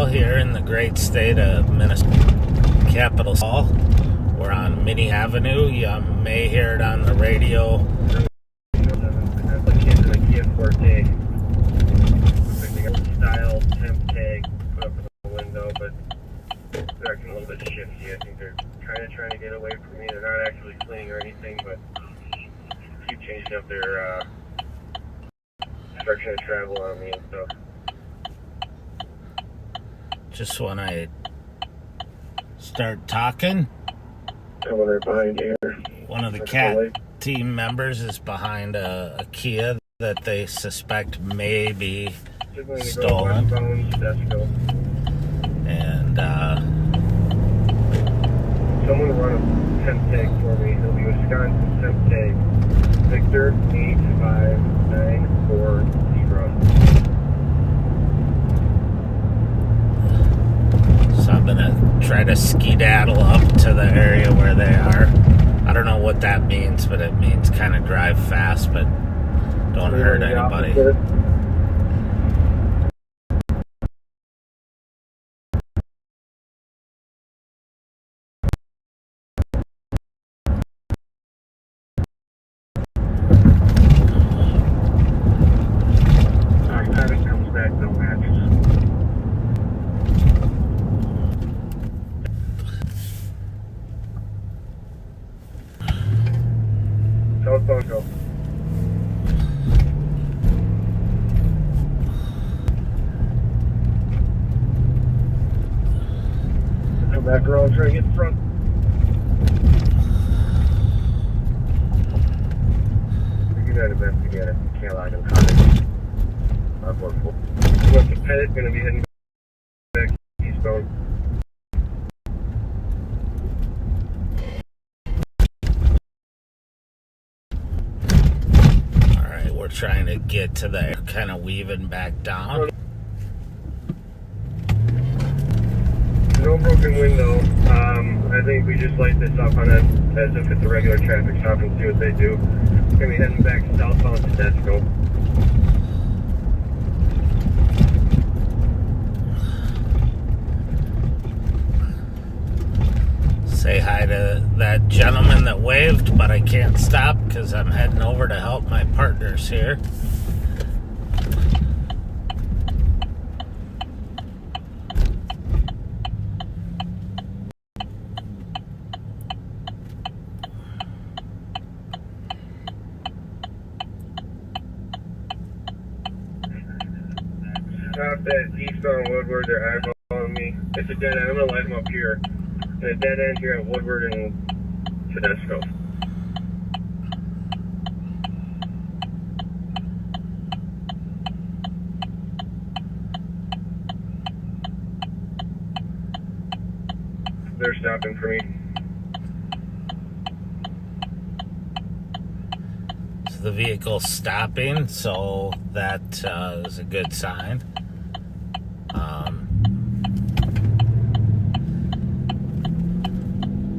Here in the great state of Minnesota, Capitol Hall. We're on Mini Avenue. You may hear it on the radio. That's like kids in a Kia Forte. They got the style temp tag put up in the window, but they're acting a little bit shifty. I think they're trying to get away from me. They're not actually fleeing or anything, but keep changing up their direction of travel on me and stuff. Just when I start talking, Coming right behind you here. one of the CAT team members is behind a Kia that they suspect may be stolen. And someone run a temp tag for me. It'll be Wisconsin temp tag Victor 85940. So I'm gonna try to skedaddle up to the area where they are. I don't know what that means, but it means kind of drive fast, but don't hurt anybody. Alright, traffic comes back, no matches. Southbound go. Back around, try to get in front. We can investigate it. Can't lie to the cottage. What's the Pettit gonna be heading back eastbound? Alright, we're trying to get to there, kind of weaving back down. No broken window. I think we just light this up on it as if it's a regular traffic stop and see what they do. Gonna be heading back southbound to Desco. Say hi to that gentleman that waved, but I can't stop because I'm heading over to help my partners here. Stop that eastbound Woodward, they're eyeballing me. It's a dead end. I'm gonna light them up here. And a dead end here at Woodward and Tedesco. They're stopping for me. So the vehicle's stopping, so that is a good sign.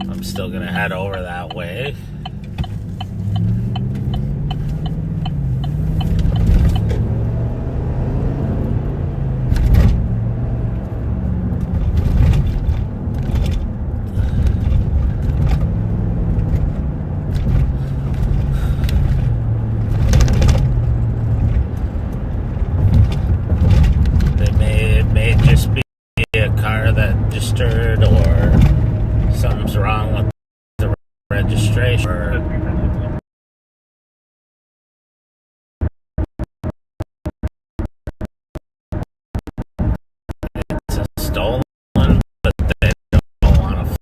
I'm still gonna head over that way. It may just be a car that registered, or something's wrong with the registration. It's a stolen, but they don't want to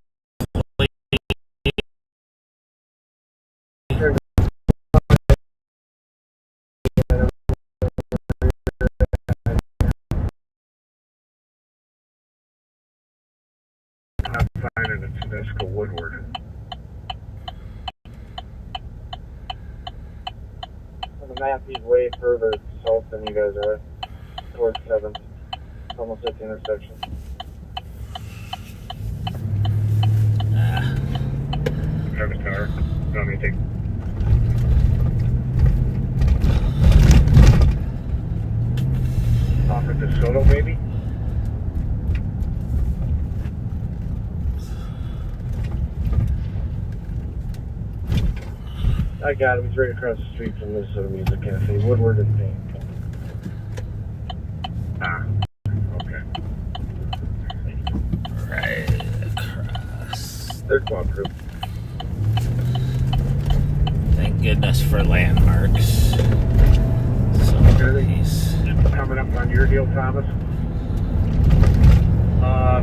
flee. I'm finding the Tedesco Woodward. On the map, he's way further south than you guys are, towards 7th, almost at the intersection. Travis Tower. You want me to take? Off at DeSoto, maybe? I got him. He's right across the street from Minnesota Music Cafe, Woodward and Payne. Ah, okay. Right across. They're cooperative. Thank goodness for landmarks. So he's Coming up on your deal, Thomas?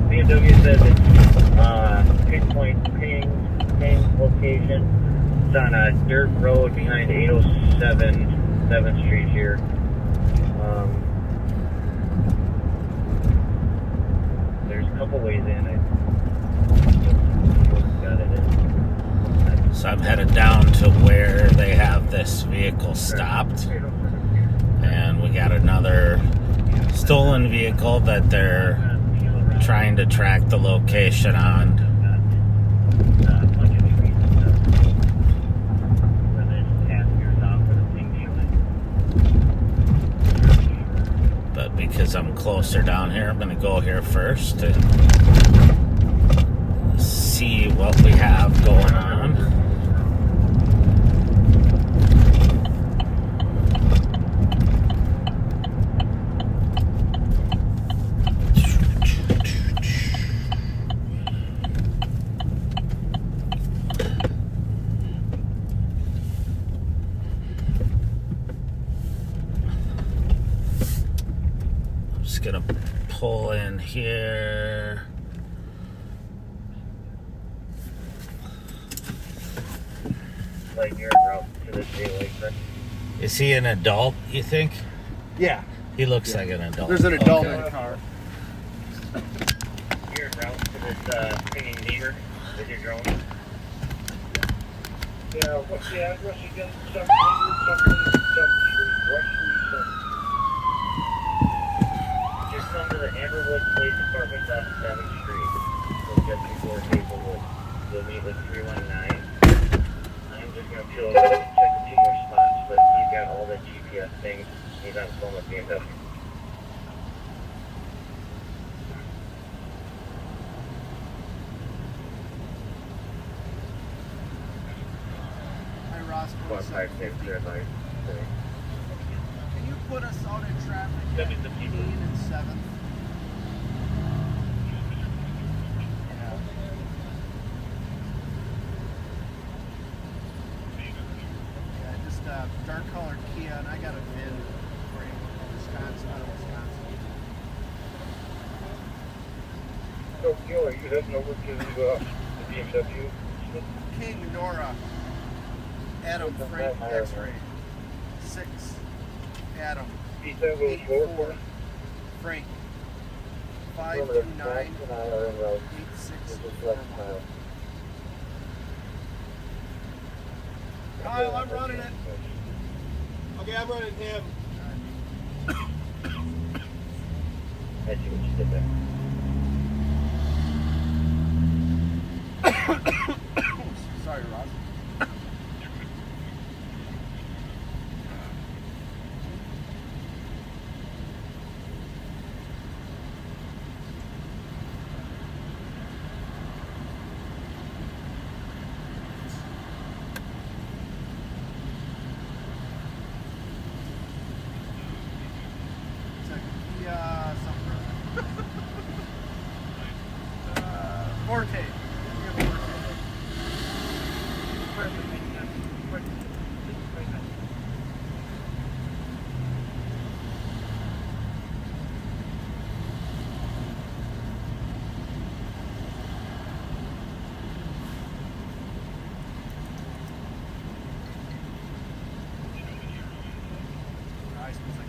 BMW says it's pinpoint ping location. It's on a dirt road behind 807 7th Street here. There's a couple ways in. Got it in. So I'm headed down to where they have this vehicle stopped, and we got another stolen vehicle that they're trying to track the location on. But because I'm closer down here, I'm going to go here first and see what we have going on. I'm just gonna pull in here. like you're en route to the daylight. Is he an adult, you think? Yeah. He looks like an adult. There's an adult Okay. in the car. You're en route to this pinging meter with your drone. Yeah, what's the address again? 700 Street, West Street, Just come to the Amberwood Police Department off 7th Street. So just before Maplewood. You'll meet with 319. I'm just going to check a few more spots, but he's got all the GPS things. He's on the phone with BMW. Hi, Ross. What type safe red light? Can you put us out in traffic at 15 and 7th? Yeah, just dark colored Kia, and I got a VIN for Wisconsin, out of Wisconsin. So, Gil, are you heading over to the BMW? King Nora, Adam Frank X-ray, 6, Adam, Beat that little slower for 84, us? Frank, Remember, 529, Max and I are en route. 86. This is left mile. Kyle, I'm running it. Okay, I'm running him. I see what you did there. Sorry, Ross. It's a Kia something. Forte. Kia Forte. Nice. Smells like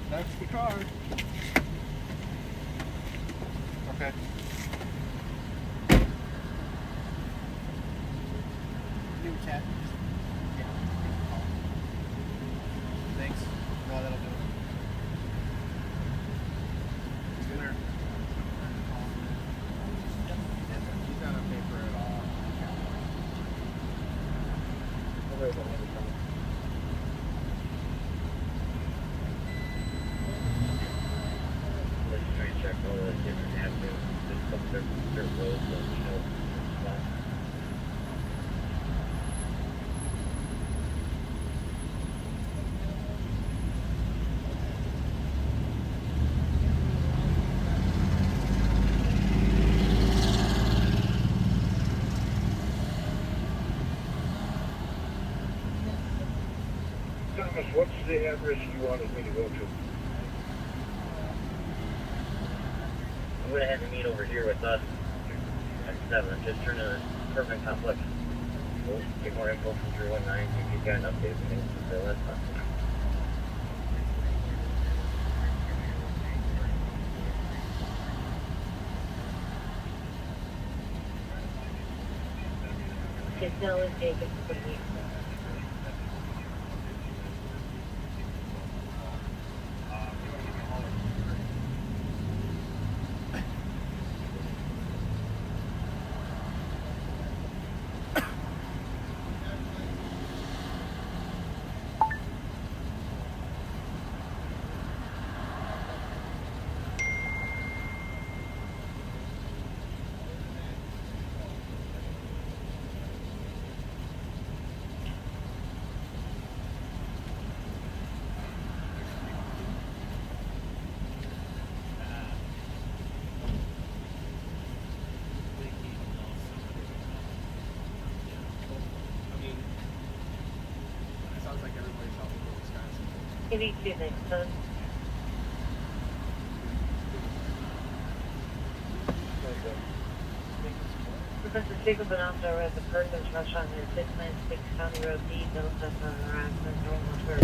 That's the car. Okay. New chat. Yeah. Thanks. No, that'll do it. Dinner. He's not on paper at all. Let's try and check all the different avenues. Just some dirt roads that we know. Thomas, what's the address you wanted me to go to? I'm going to have you meet over here with us at 7. Just turn to the Perfect Complex. We'll get more info from 319 if you've got an update from me. So that's fine. Signal is taken for you. 82 next time. Professor Jacob and Alpha at the person restaurant near 696 County Road D, Delta for harassment, normal for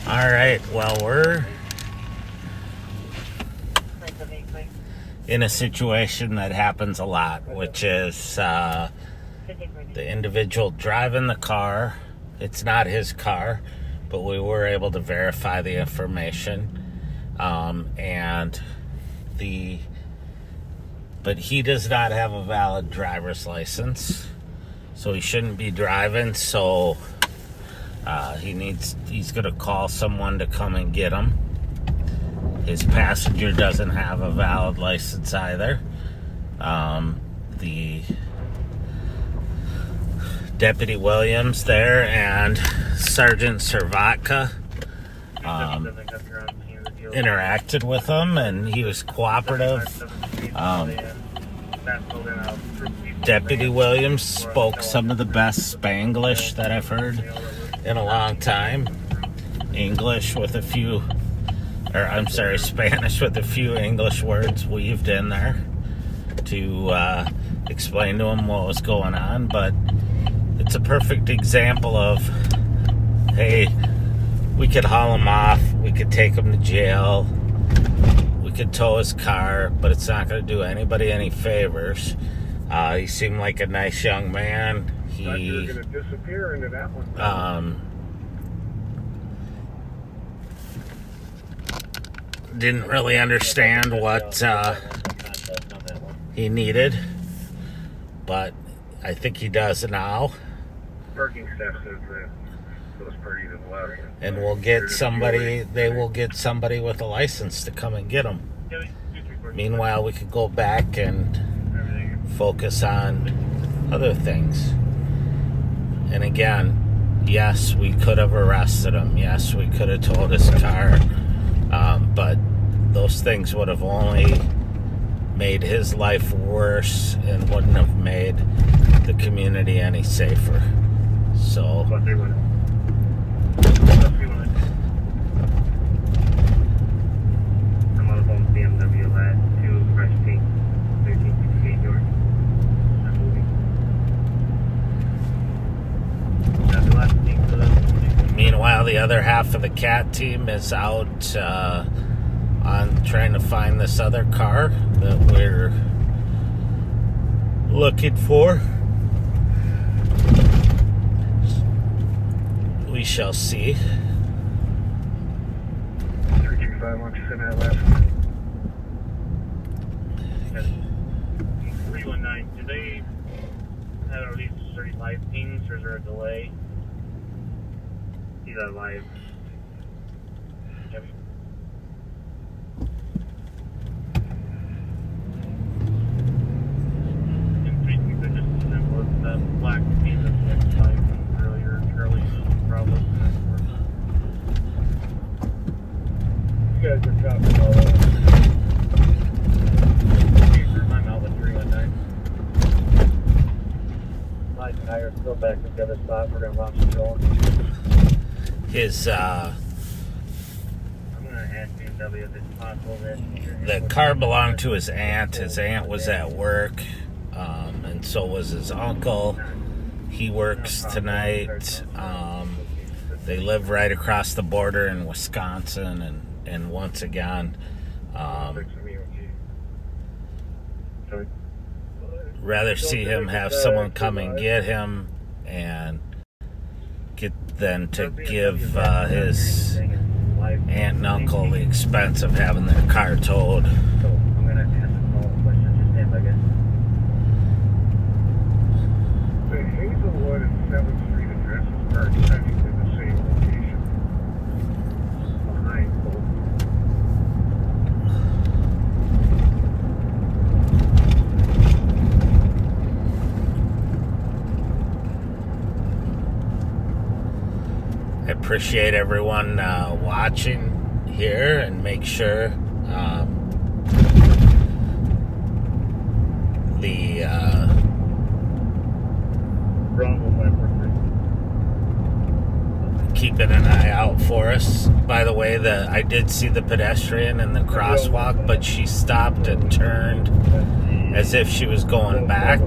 All right, well, we're in a situation that happens a lot, which is the individual driving the car. It's not his car, but we were able to verify the information. But he does not have a valid driver's license, so he shouldn't be driving. So he's gonna call someone to come and get him. His passenger doesn't have a valid license either. The Deputy Williams there and Sergeant Servatka interacted with him, and he was cooperative. Deputy Williams spoke some of the best Spanglish that I've heard in a long time. Spanish with a few English words weaved in there to explain to him what was going on. But it's a perfect example of, hey, we could haul him off, we could take him to jail, we could tow his car, but it's not going to do anybody any favors. He seemed like a nice young man. He didn't really understand what he needed, but I think he does now. Parking staff says that those parties have left. And we'll get somebody, they will get somebody with a license to come and get him. Meanwhile, we could go back and focus on other things. And again, yes, we could have arrested him. Yes, we could have towed his car. But those things would have only made his life worse and wouldn't have made the community any safer. So But they would. I'm on a phone BMW last 2 fresh pink 1368 George. I'm moving. That's the last thing for them. meanwhile, the other half of the CAT team is out on trying to find this other car that we're looking for. We shall see. 335 once you send that last one. 319, do they have at least 30 live pings, or is there a delay? See that live. Yep. In 326, just simple as the black ping that's next live earlier, Charlie, Bravo. You guys are copying all that. I'm out with 319. Mike and I are still back at the other spot. We're going to launch the drone. His I'm going to ask BMW if it's possible that the car belonged to his aunt. His aunt was at work, and so was his uncle. He works tonight. They live right across the border in Wisconsin, and once again, rather see him have someone come and get him and than to give his aunt and uncle the expense of having their car towed. So I'm going to ask a follow-up question. Just stand by, guys. The Hazelwood and 7th Street addresses are technically the same location. Behind both. I appreciate everyone watching here, and make sure Wrong with my by the way, that I did see the pedestrian in the crosswalk, but she stopped and turned as if she was going back,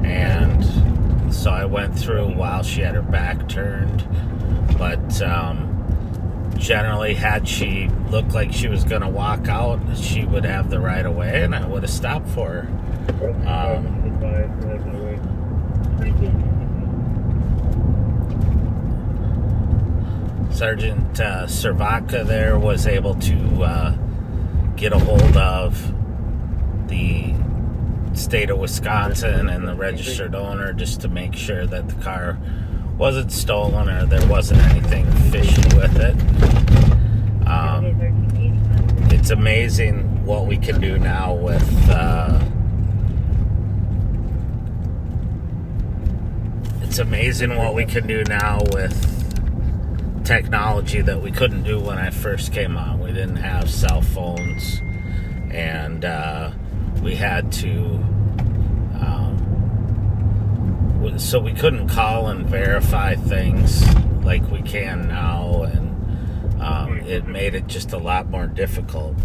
and so I went through while she had her back turned. But generally, had she looked like she was going to walk out, she would have the right of way, and I would have stopped for her. Sergeant Servaka there was able to get a hold of the state of Wisconsin and the registered owner just to make sure that the car wasn't stolen or there wasn't anything fishy with it. It's amazing what we can do now with technology that we couldn't do when I first came on. We didn't have cell phones, and we had to so we couldn't call and verify things like we can now, and it made it just a lot more difficult.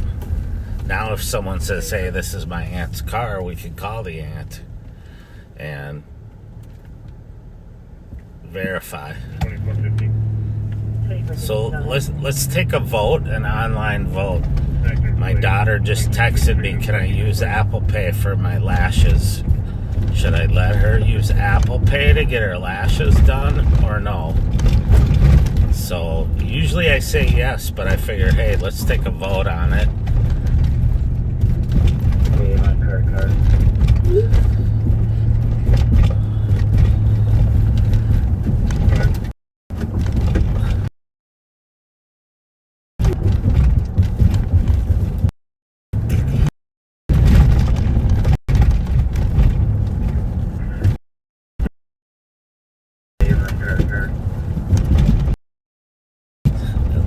Now if someone says, hey, this is my aunt's car, we can call the aunt and verify. So let's take a vote, an online vote. My daughter just texted me, can I use Apple Pay for my lashes? Should I let her use Apple Pay to get her lashes done or no? So usually I say yes, but I figure, hey, let's take a vote on it.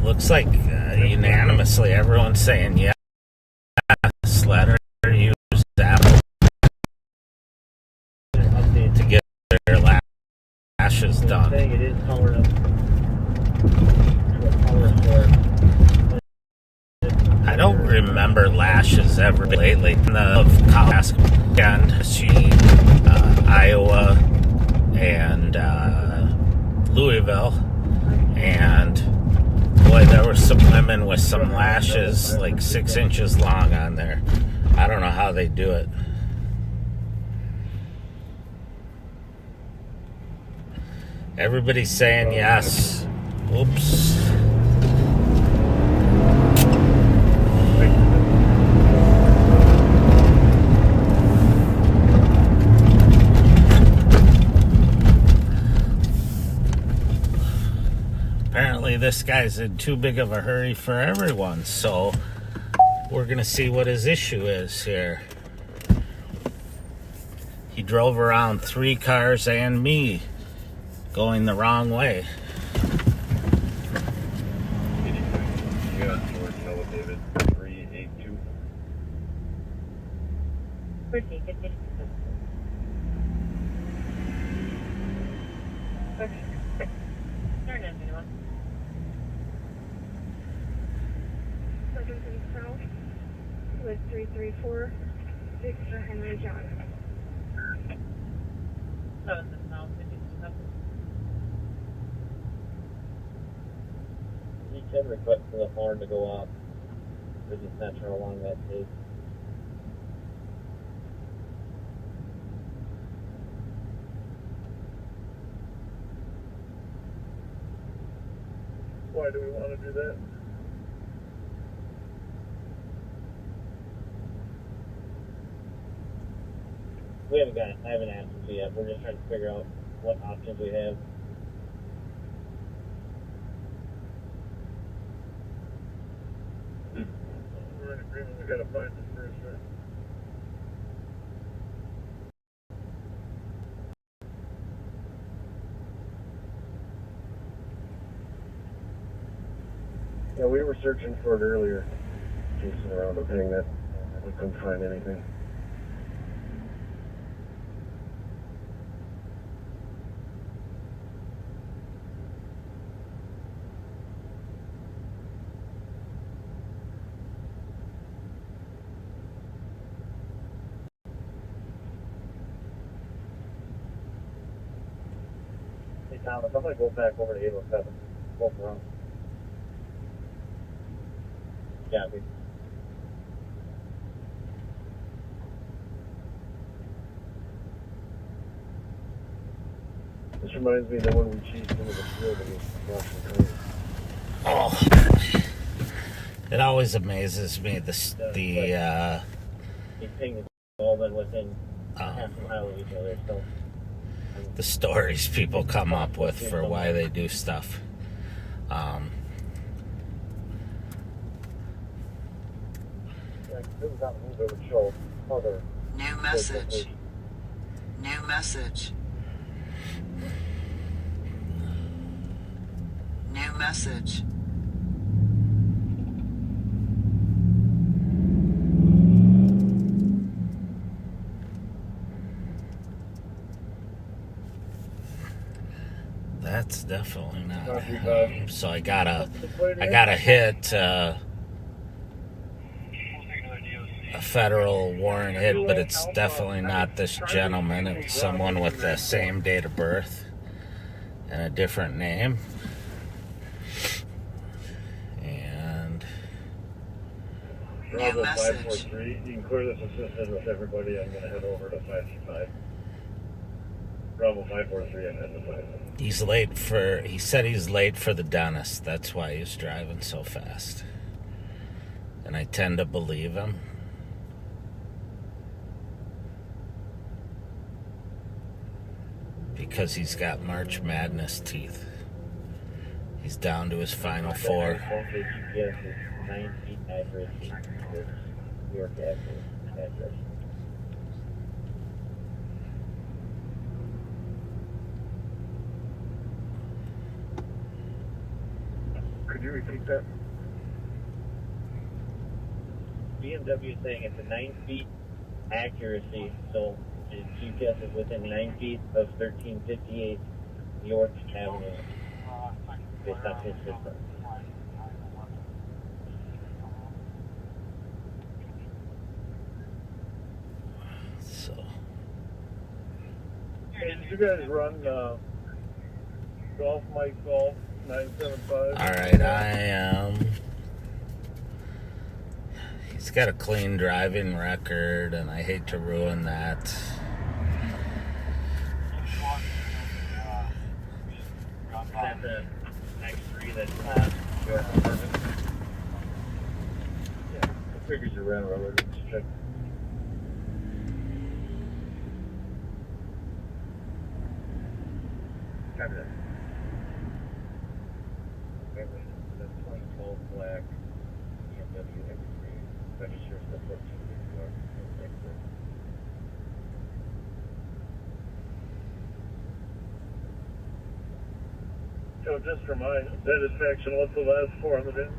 Looks like unanimously everyone's saying yes. Let her use Apple to get their lashes done. It is powered up to a power source. I don't remember lashes ever lately. Of Colorado and Iowa and Louisville, and boy, there were some women with some lashes like 6 inches long on there. I don't know how they do it. Everybody's saying yes. Oops. Apparently this guy's in too big of a hurry for everyone, so we're gonna see what his issue is here. He drove around 3 cars and me going the wrong way. Yeah, George Noah David 382. With 334 Victor Henry John. You can request for the horn to go off. We're just not sure how long that takes. Why do we want to do that? I haven't asked you yet. We're just trying to figure out what options we have. We're in agreement, we gotta find this first, right? Yeah, we were searching for it earlier, chasing around the thing that we couldn't find anything. Thomas, I'm gonna go back over to 807. Both around. Copy. This reminds me of the one we chased into the field and we lost the train. Oh, it always amazes me the He pinged all been within half a mile of each other, so. the stories people come up with for why they do stuff. New message. New message. New message. That's definitely not. So I gotta hit a federal warrant hit, but it's definitely not this gentleman. It's someone with the same date of birth and a different name. And New message. 543. You can clear this assistant with everybody. I'm gonna head over to 525. Bravo 543, I'm heading to 5. he said he's late for the dentist. That's why he's driving so fast. And I tend to believe him. Because he's got March Madness teeth. He's down to his final four. GPS is 9 feet accuracy. New York address. Could you repeat that? BMW is saying it's a 9 feet accuracy, so his GPS is within 9 feet of 1358 York Avenue, based off his system. So Hey, did you guys run Golf Mike Golf 975? alright, I am. He's got a clean driving record, and I hate to ruin that. Is that the X3 that's your apartment? Yeah, I figured you ran over. Just check. Copy that. The 2012 black BMW X3 registers the 14 York. So just for my satisfaction, what's the last four on the VIN?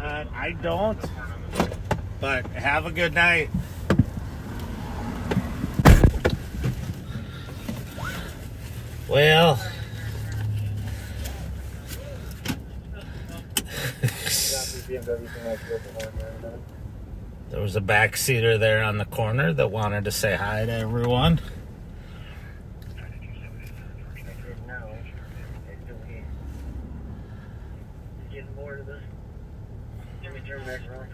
I don't, but have a good night. Well, there was a backseater there on the corner that wanted to say hi to everyone. Getting bored of this. Let me turn back around.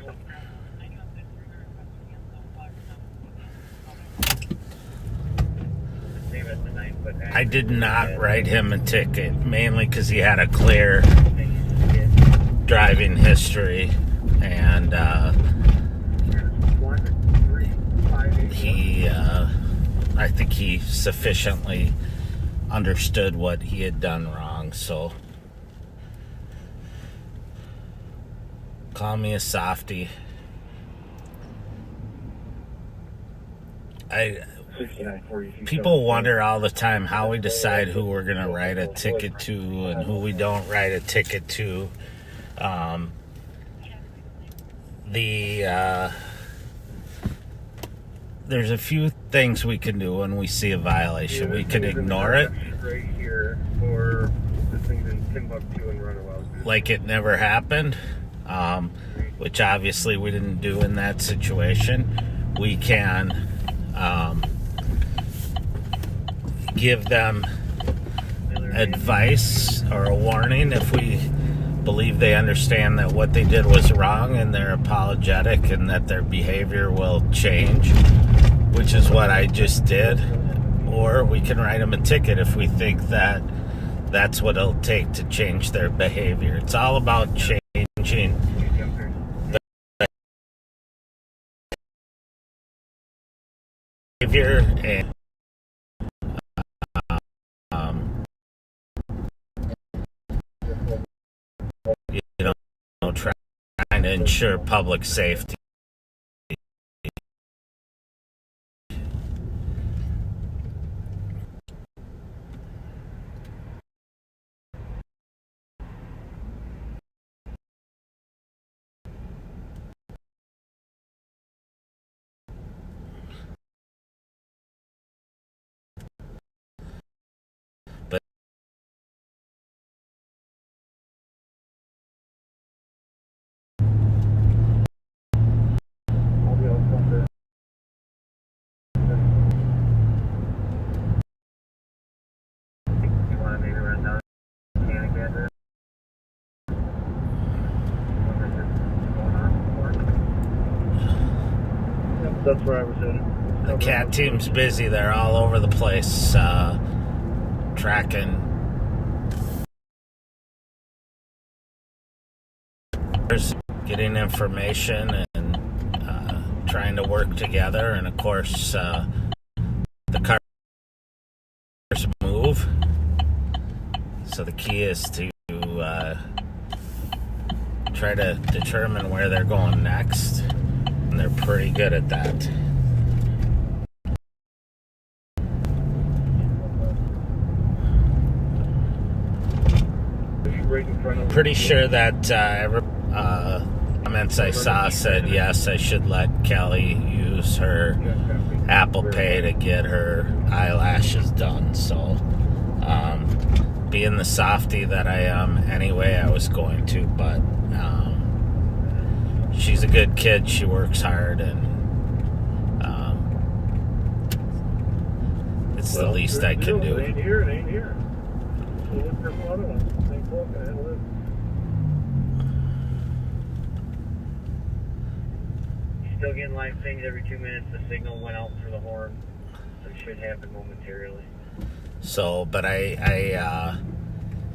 I did not write him a ticket, mainly because he had a clear driving history, and I think he sufficiently understood what he had done wrong, so call me a softie. people wonder all the time how we decide who we're going to write a ticket to and who we don't write a ticket to. There's a few things we can do when we see a violation. We can ignore it, Right here, or this thing's in Timbuktu and Runabout. like it never happened, which obviously we didn't do in that situation. We can give them advice or a warning if we believe they understand that what they did was wrong and they're apologetic and that their behavior will change, which is what I just did. Or we can write them a ticket if we think that that's what it'll take to change their behavior. It's all about changing the behavior and trying to ensure public safety. That's where I was at. The CAT team's busy. They're all over the place, tracking, getting information, and trying to work together. And of course, the cars move. So the key is to try to determine where they're going next. And they're pretty good at that. Pretty sure that comments I saw said yes, I should let Kelly use her Apple Pay to get her eyelashes done. So, being the softie that I am anyway, I was going to, but she's a good kid. She works hard, and it's the least I can do. It ain't here, it ain't here. So look for some other ones. Same book, I handle it. Still getting live things every 2 minutes. The signal went out for the horn. So it should happen momentarily. So, but I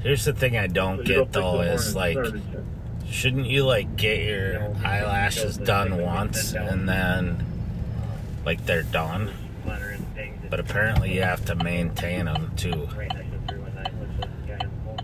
here's the thing I don't get though is like, shouldn't you like get your eyelashes done once and then like they're done? But apparently you have to maintain them too. Right next to 319. Looks like the guy on the phone.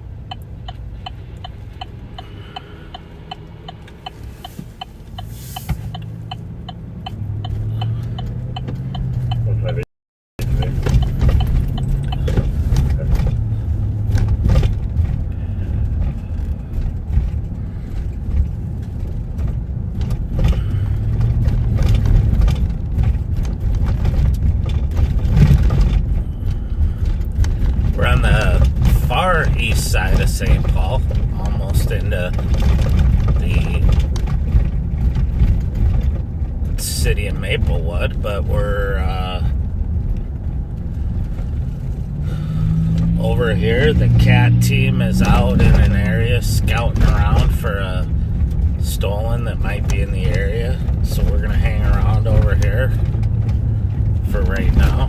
We're on the far east side of St. Paul, almost into the city of Maplewood, but we're over here. The CAT team is out in an area scouting around for a stolen that might be in the area, so we're gonna hang around over here for right now.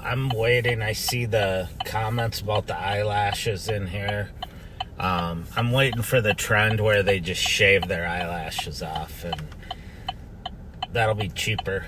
I'm waiting. I see the comments about the eyelashes in here. I'm waiting for the trend where they just shave their eyelashes off, and that'll be cheaper.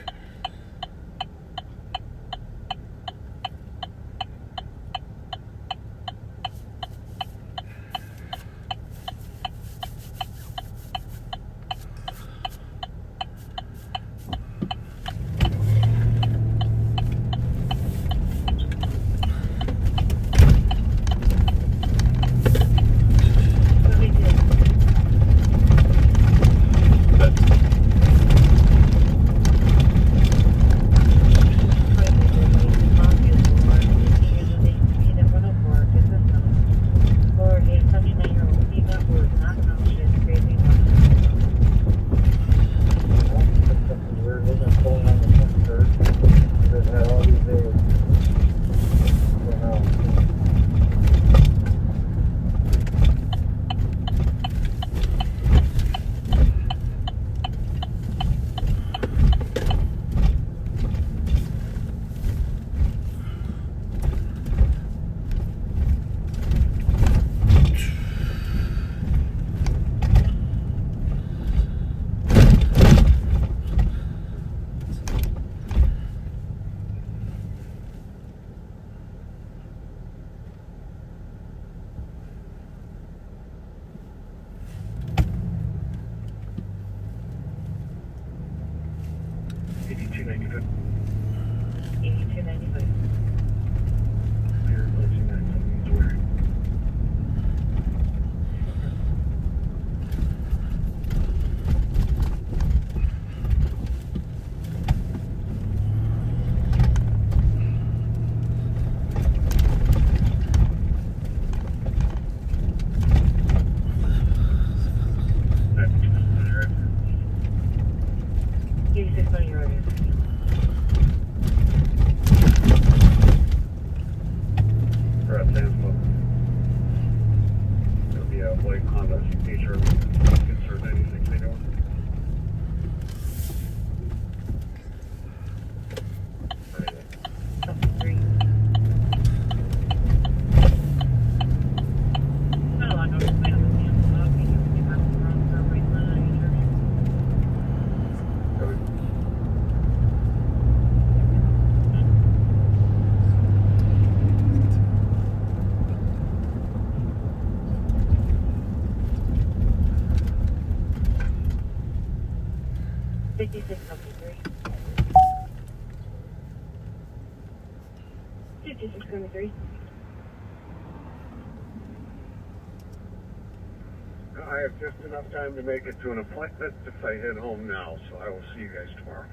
I have just enough time to make it to an appointment if I head home now, so I will see you guys tomorrow.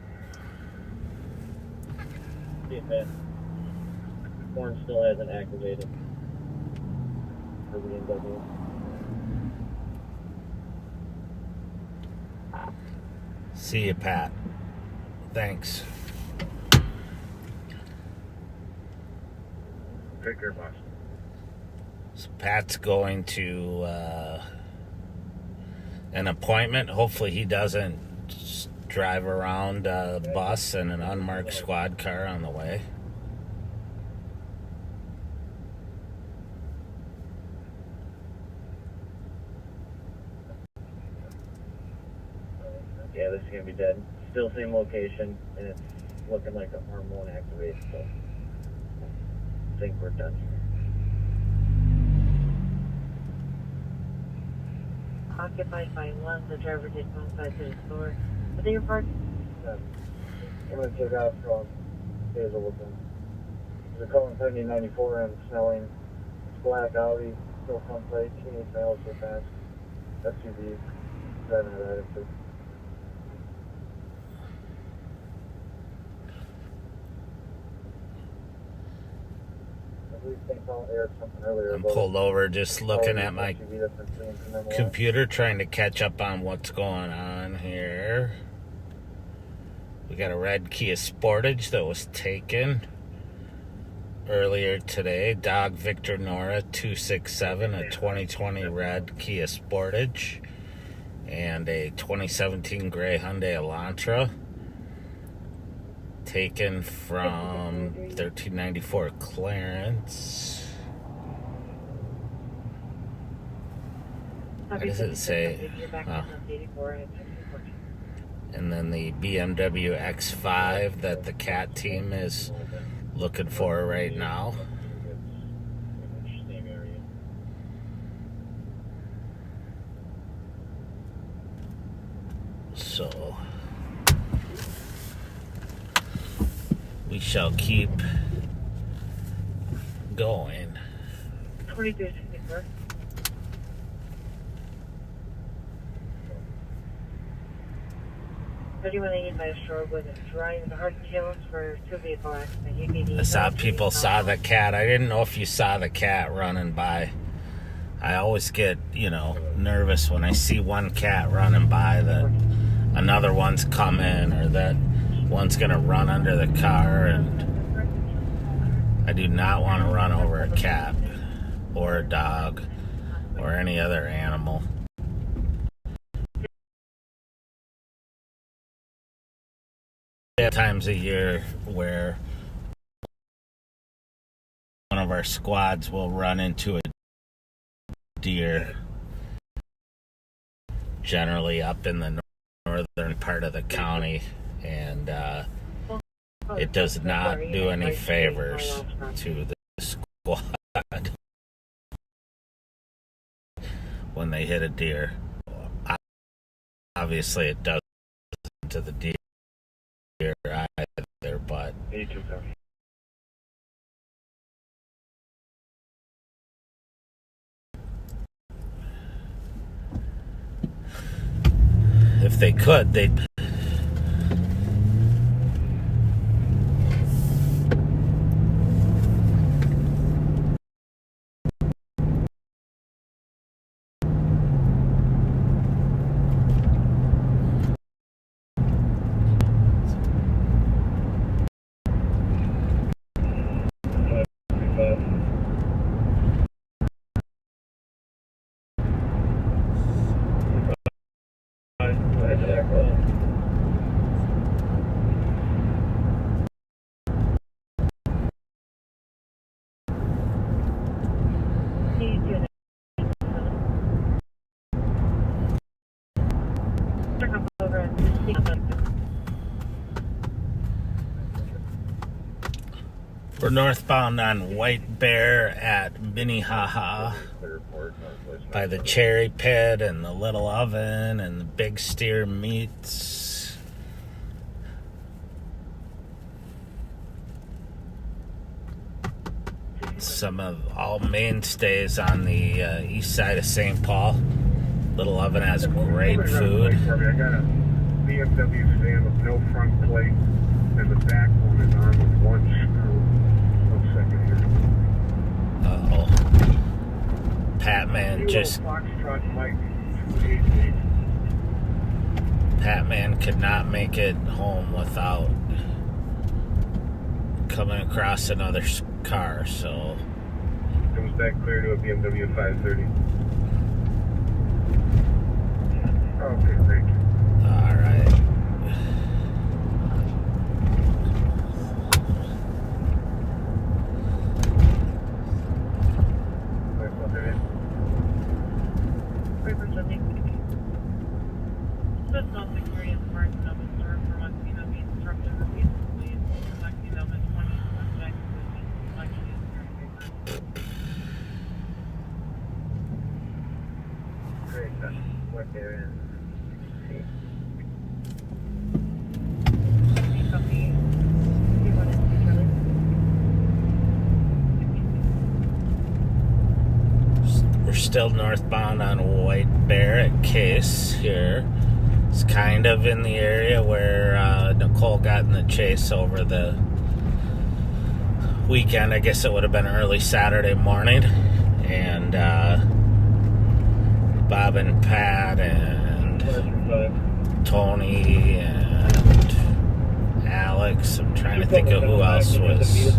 See you, man. The horn still hasn't activated. For the NW. See you, Pat. Thanks. Take care, boss. So Pat's going to an appointment. Hopefully he doesn't drive around a bus and an unmarked squad car on the way. Yeah, this is gonna be dead. Still same location, and it's looking like the arm won't activate, so I think we're done here. Occupied by one, the driver did go inside to the store. But they were parked. I'm gonna check out from Hazelwood. They're calling 7094 and Snelling. It's black Audi, still front plate, teenage male, so fast. SUV, driving at attitude. I'm pulled over just looking at my computer trying to catch up on what's going on here. We got a red Kia Sportage that was taken earlier today. Dog Victor Nora 267, a 2020 red Kia Sportage, and a 2017 gray Hyundai Elantra. Taken from 1394 clearance. What does it say? Oh. And then the BMW X5 that the CAT team is looking for right now. So we shall keep going. 2264. $31.85 stroke with a driving hard kills for 2 vehicle accident. UPD. I saw people saw the cat. I didn't know if you saw the cat running by. I always get, nervous when I see one cat running by that another one's coming or that one's gonna run under the car, and I do not want to run over a cat or a dog or any other animal. There are times a year where one of our squads will run into a deer, generally up in the northern part of the county, and it does not do any favors to the squad when they hit a deer. Obviously it doesn't to the deer either, but if they could, they'd we're northbound on White Bear at Minnehaha by the Cherry Pit and the Little Oven and the Big Steer Meats. Some of all mainstays on the east side of St. Paul. Little Oven has great food. I got a BMW van with no front plate, and the back one is on with one screw. Uh-oh. Patman could not make it home without coming across another car, so comes back clear to a BMW 530. Okay, thank you. all right. We're still northbound on White Bear at Case here. It's kind of in the area where Nicole got in the chase over the weekend. I guess it would have been early Saturday morning. And Bob and Pat and Tony and Alex. I'm trying to think of who else was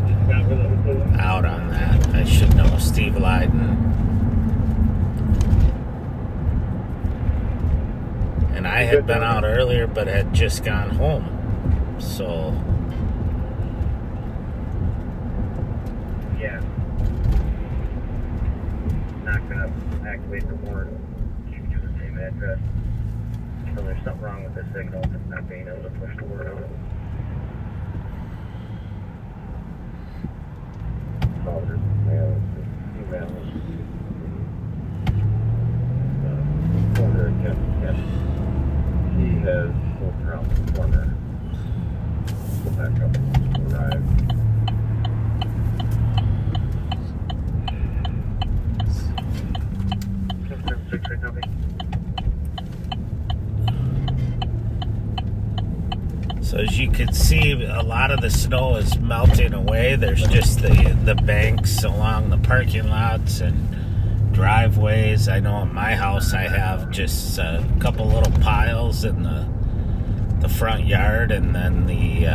out on that. I should know. Steve Lyden. And I had been out earlier, but had just gone home. So, yeah. Not gonna activate the warrant. same address. So there's something wrong with the signal that's not being able to push the word out. Oh, there's mail, email. Corner Kevin. He has pulled around the corner. Go back up and arrive. 6 right now, So as you can see, a lot of the snow is melting away. There's just the banks along the parking lots and driveways. I know at my house I have just a couple little piles in the front yard, and then the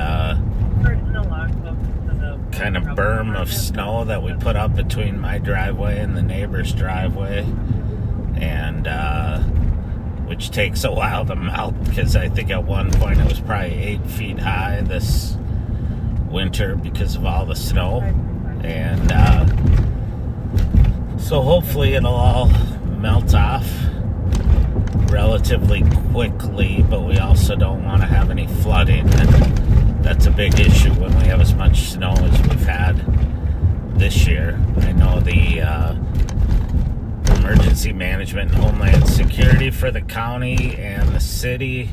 kind of berm of snow that we put up between my driveway and the neighbor's driveway, and which takes a while to melt, because I think at one point it was probably 8 feet high this winter because of all the snow. And so hopefully it'll all melt off relatively quickly, but we also don't want to have any flooding, and that's a big issue when we have as much snow as we've had this year. I know the Emergency Management and Homeland Security for the county and the city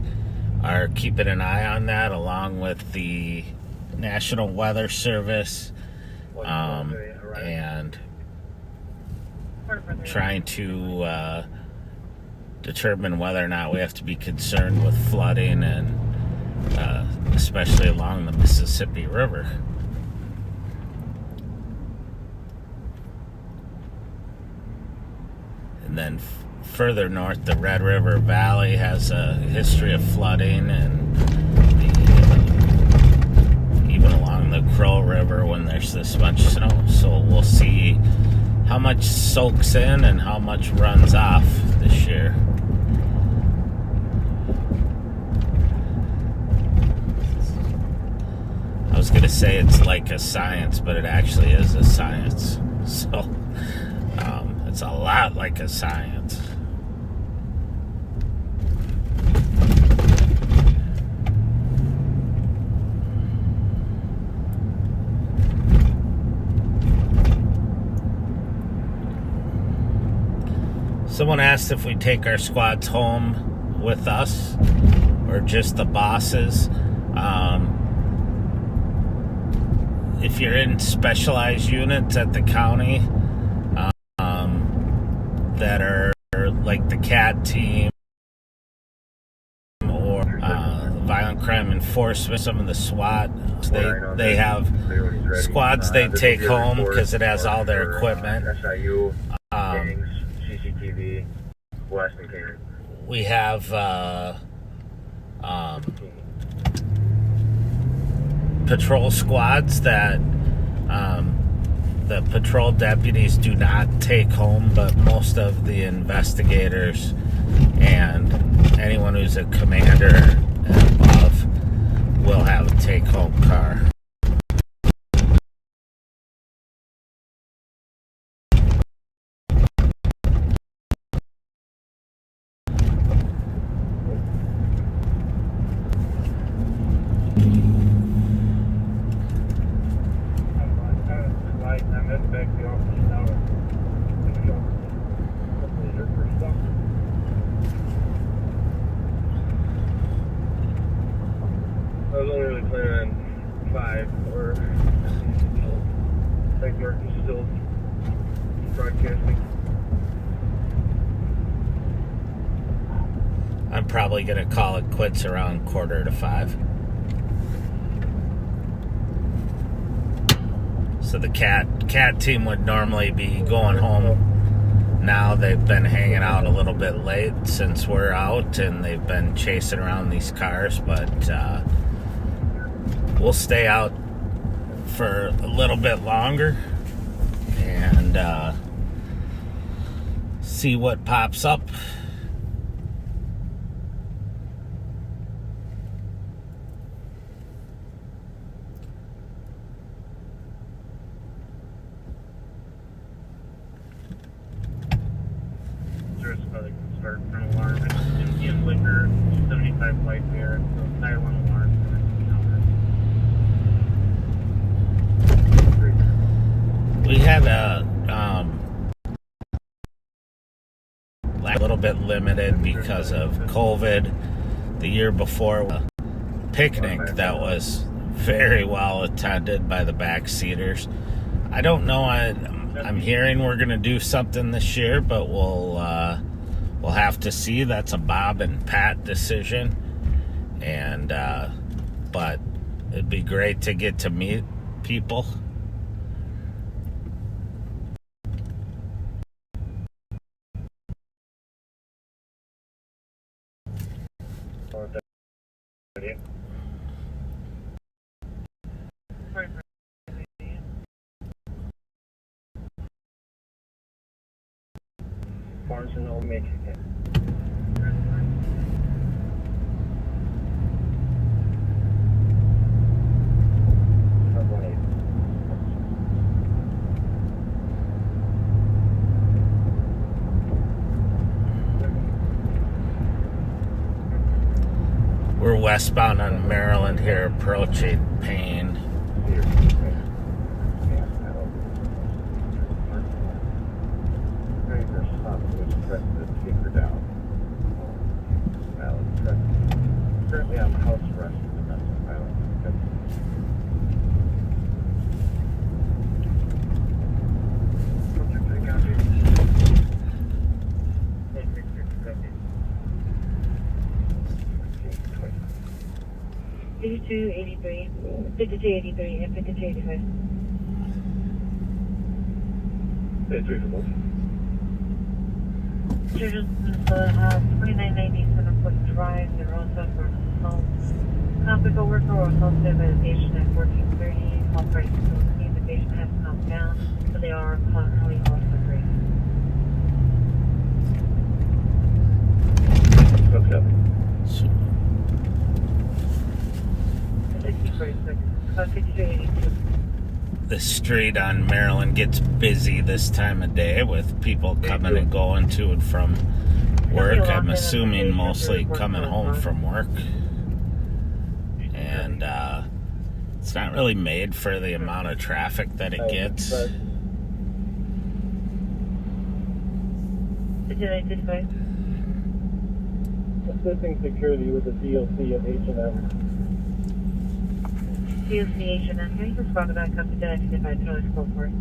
are keeping an eye on that, along with the National Weather Service, and trying to determine whether or not we have to be concerned with flooding, and especially along the Mississippi River. And then further north, the Red River Valley has a history of flooding, and even along the Crow River when there's this much snow. So we'll see how much soaks in and how much runs off this year. I was going to say it's like a science, but it actually is a science. So it's a lot like a science. Someone asked if we take our squads home with us or just the bosses. If you're in specialized units at the county, that are like the CAT team or violent crime enforcement, some of the SWAT, they have squads they take home because it has all their equipment. SIU, gangs, CCTV, Western Canyon. We have patrol squads that the patrol deputies do not take home, but most of the investigators and anyone who's a commander and above will have a take-home car. I was only really planning on 5, or I think Mark is still broadcasting. I'm probably going to call it quits around 4:45. So the CAT team would normally be going home. Now they've been hanging out a little bit late since we're out, and they've been chasing around these cars, but we'll stay out for a little bit longer and see what pops up. There's probably can start an alarm. here, so fire one alarm. We had a little bit limited because of COVID. The year before, a picnic that was very well attended by the backseaters. I don't know. I'm hearing we're going to do something this year, but we'll have to see. That's a Bob and Pat decision, and but it'd be great to get to meet people. Barnes and Noble Michigan. We're westbound on Maryland here, approaching Payne. Currently on house arrest for domestic violence. Fifty-two 83, 52 83, and 52 85. Hey, 3 for both. Children have 2990 Centerpoint Drive. They're on set for assault. Conflict worker or assaulted by the patient at 1430. All parties still see the patient has calmed down, but they are currently also free. Okay. 52 82. The street on Maryland gets busy this time of day with people coming and going to and from work. I'm assuming mostly coming home from work. And it's not really made for the amount of traffic that it gets. Assisting security with the DLC of H&M. DLC H&M. Can you respond to that? Copy that. If I totally spoke for it.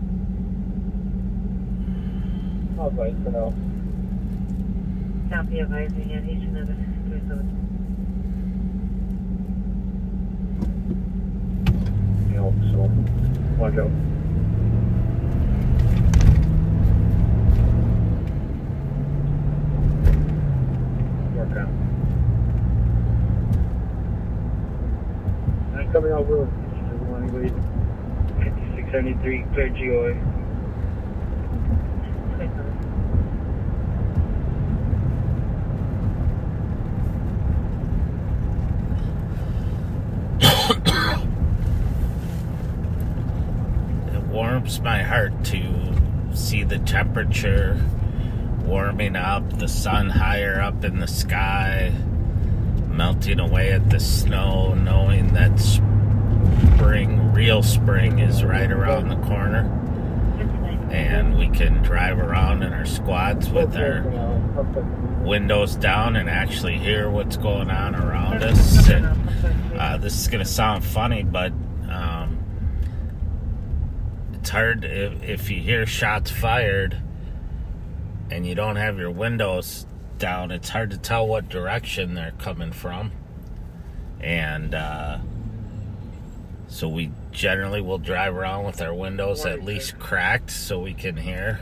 I'll advise for now. Copy advising at H&M is 637. You know, so watch out. Work out. I'm coming out road. 5673, clear GOA. It warms my heart to see the temperature warming up, the sun higher up in the sky, melting away at the snow, knowing that spring, real spring, is right around the corner. And we can drive around in our squads with our windows down and actually hear what's going on around us. And this is going to sound funny, but it's hard if you hear shots fired and you don't have your windows down. It's hard to tell what direction they're coming from. And so we generally will drive around with our windows at least cracked so we can hear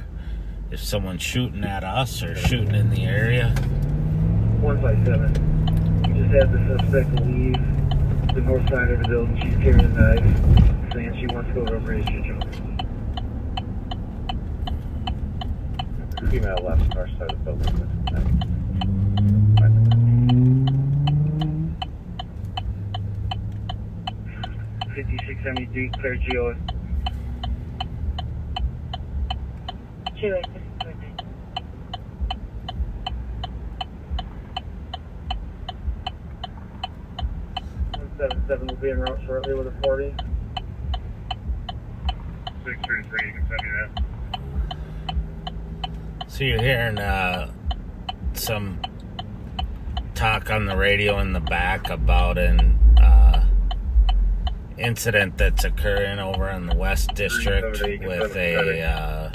if someone's shooting at us or shooting in the area. 157. We just had the suspect leave the north side of the building. She's carrying a knife, saying she wants to go to a bridge to jump. Female left, north side of the building. 5673, clear GOA. 2869. 7-7 will be en route shortly with a 40. 633, you can send me that. So you're hearing some talk on the radio in the back about an incident that's occurring over in the West District with a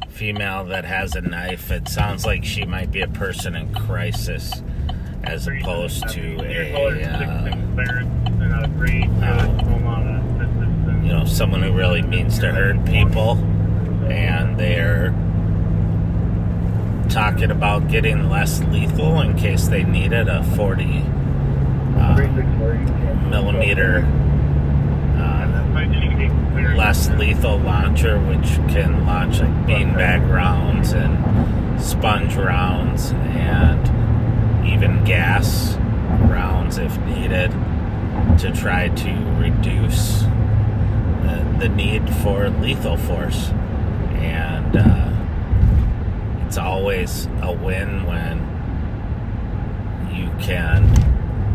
female that has a knife. It sounds like she might be a person in crisis as opposed to someone who really means to hurt people, and they're talking about getting less lethal in case they needed a 40 millimeter less lethal launcher, which can launch like beanbag rounds and sponge rounds and even gas rounds if needed, to try to reduce the need for lethal force. And it's always a win when you can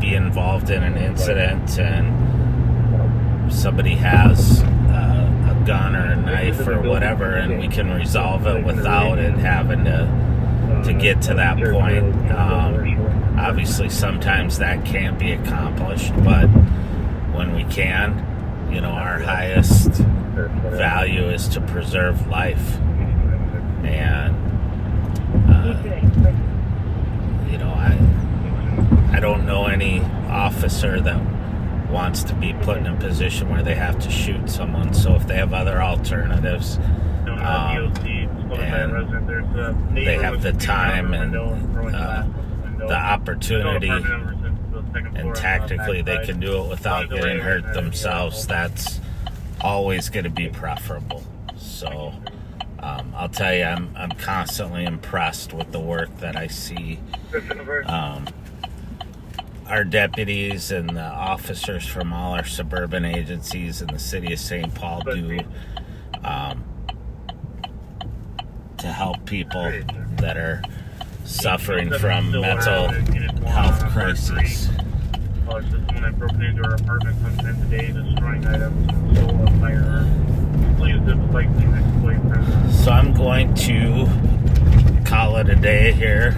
be involved in an incident and somebody has a gun or a knife or whatever, and we can resolve it without it having to get to that point. Obviously, sometimes that can't be accomplished, but when we can, our highest value is to preserve life. And I don't know any officer that wants to be put in a position where they have to shoot someone. So if they have other alternatives, and they have the time and the opportunity, and tactically they can do it without getting hurt themselves, that's always going to be preferable. So I'll tell you, I'm constantly impressed with the work that I see our deputies and the officers from all our suburban agencies in the city of St. Paul do to help people that are suffering from mental health crises. When I broke into our apartment sometime today, destroying items, stole a firearm. Please like the ex-boyfriend. So I'm going to call it a day here.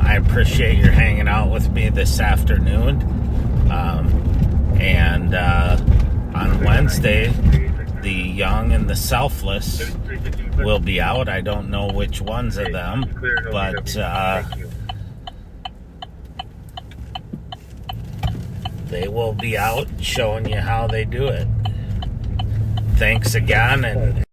I appreciate your hanging out with me this afternoon. And on Wednesday, the Young and the Selfless will be out. I don't know which ones of them, but they will be out showing you how they do it. Thanks again, and